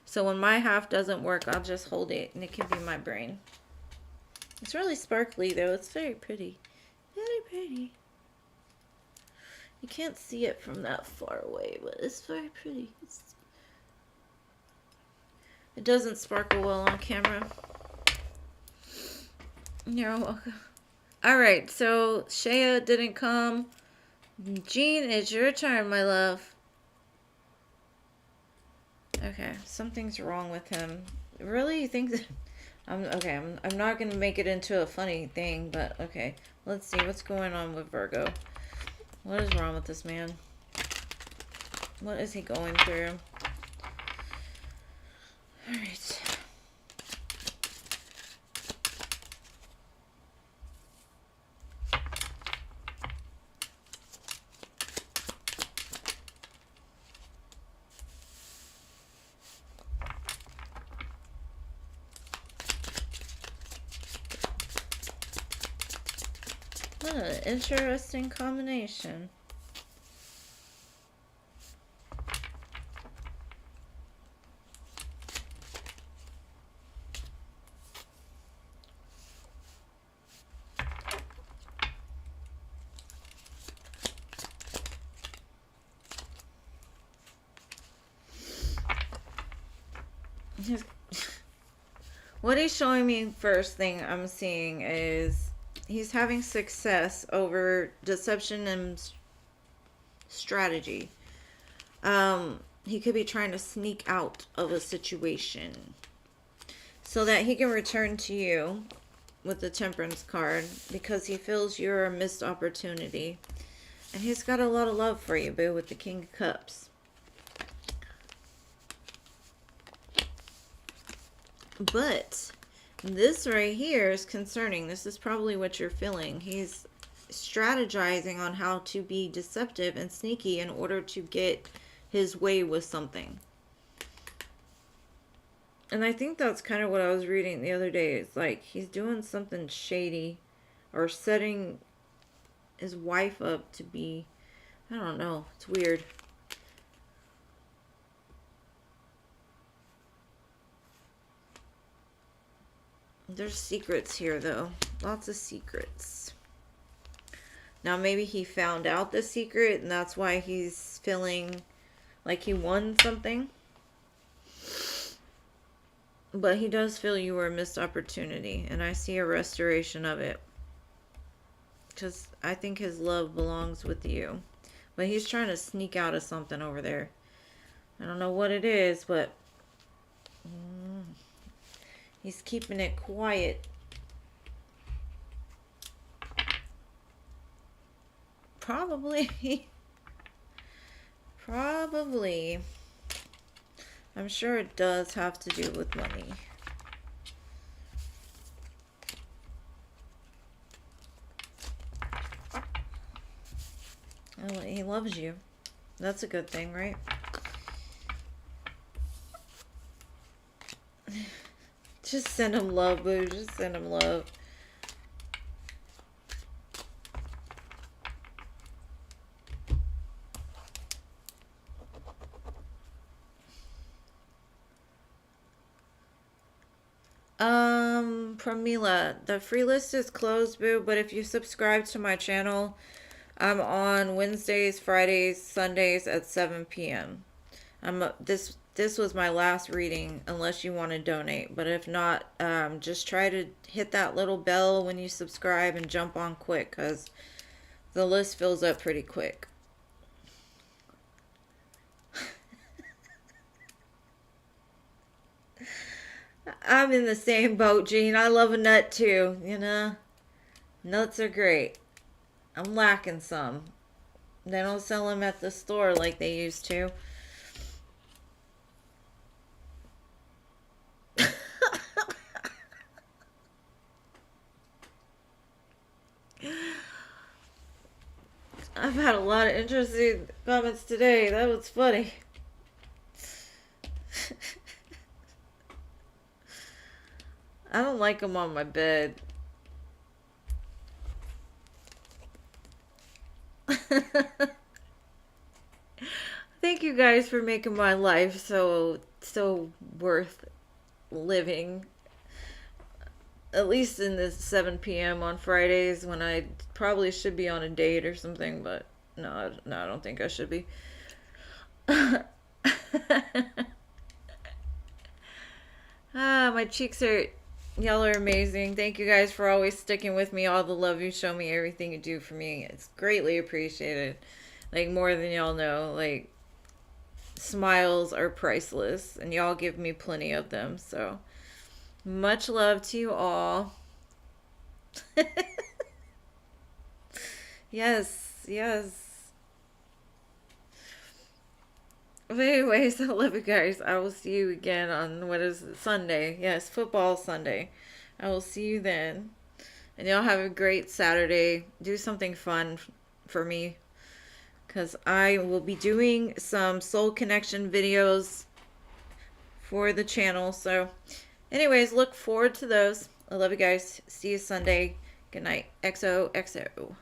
So when my half doesn't work, I'll just hold it, and it can be my brain. It's really sparkly, though. It's very pretty. Very pretty. You can't see it from that far away, but it's very pretty. It doesn't sparkle well on camera. You're welcome. Alright, so Shea didn't come. Jean, it's your turn, my love. Okay, something's wrong with him. Really? You think that... I'm not going to make it into a funny thing, but okay. Let's see what's going on with Virgo. What is wrong with this man? What is he going through? Alright. What an interesting combination. What he's showing me first thing I'm seeing is he's having success over deception and strategy. He could be trying to sneak out of a situation so that he can return to you with the Temperance card because he feels you're a missed opportunity. And he's got a lot of love for you, boo, with the King of Cups. But this right here is concerning. This is probably what you're feeling. He's strategizing on how to be deceptive and sneaky in order to get his way with something. And I think that's kind of what I was reading the other day. It's like he's doing something shady or setting his wife up to be, I don't know. It's weird. There's secrets here, though. Lots of secrets. Now, maybe he found out the secret, and that's why he's feeling like he won something. But he does feel you were a missed opportunity, and I see a restoration of it. Because I think his love belongs with you. But he's trying to sneak out of something over there. I don't know what it is, but... he's keeping it quiet. Probably. Probably. I'm sure it does have to do with money. Oh, he loves you. That's a good thing, right? Just send him love, boo. Just send him love. Pramila, the free list is closed, boo, but if you subscribe to my channel, I'm on Wednesdays, Fridays, Sundays at 7 p.m. This was my last reading unless you want to donate, but if not, just try to hit that little bell when you subscribe and jump on quick, because the list fills up pretty quick. I'm in the same boat, Jean. I love a nut too, you know. Nuts are great. I'm lacking some. They don't sell them at the store like they used to. I've had a lot of interesting comments today. That was funny. I don't like them on my bed. Thank you guys for making my life so worth living. At least in this 7 p.m. on Fridays when I probably should be on a date or something, but no, I don't think I should be. My cheeks hurt. Y'all are amazing. Thank you guys for always sticking with me. All the love you show me, everything you do for me. It's greatly appreciated. Like, more than y'all know. Like, smiles are priceless, and y'all give me plenty of them. So, much love to you all. Yes, yes. But anyways, I love you guys. I will see you again on, what is it, Sunday. Yes, football Sunday. I will see you then. And y'all have a great Saturday. Do something fun for me, because I will be doing some soul connection videos for the channel. So anyways, look forward to those. I love you guys. See you Sunday. Good night. XOXO.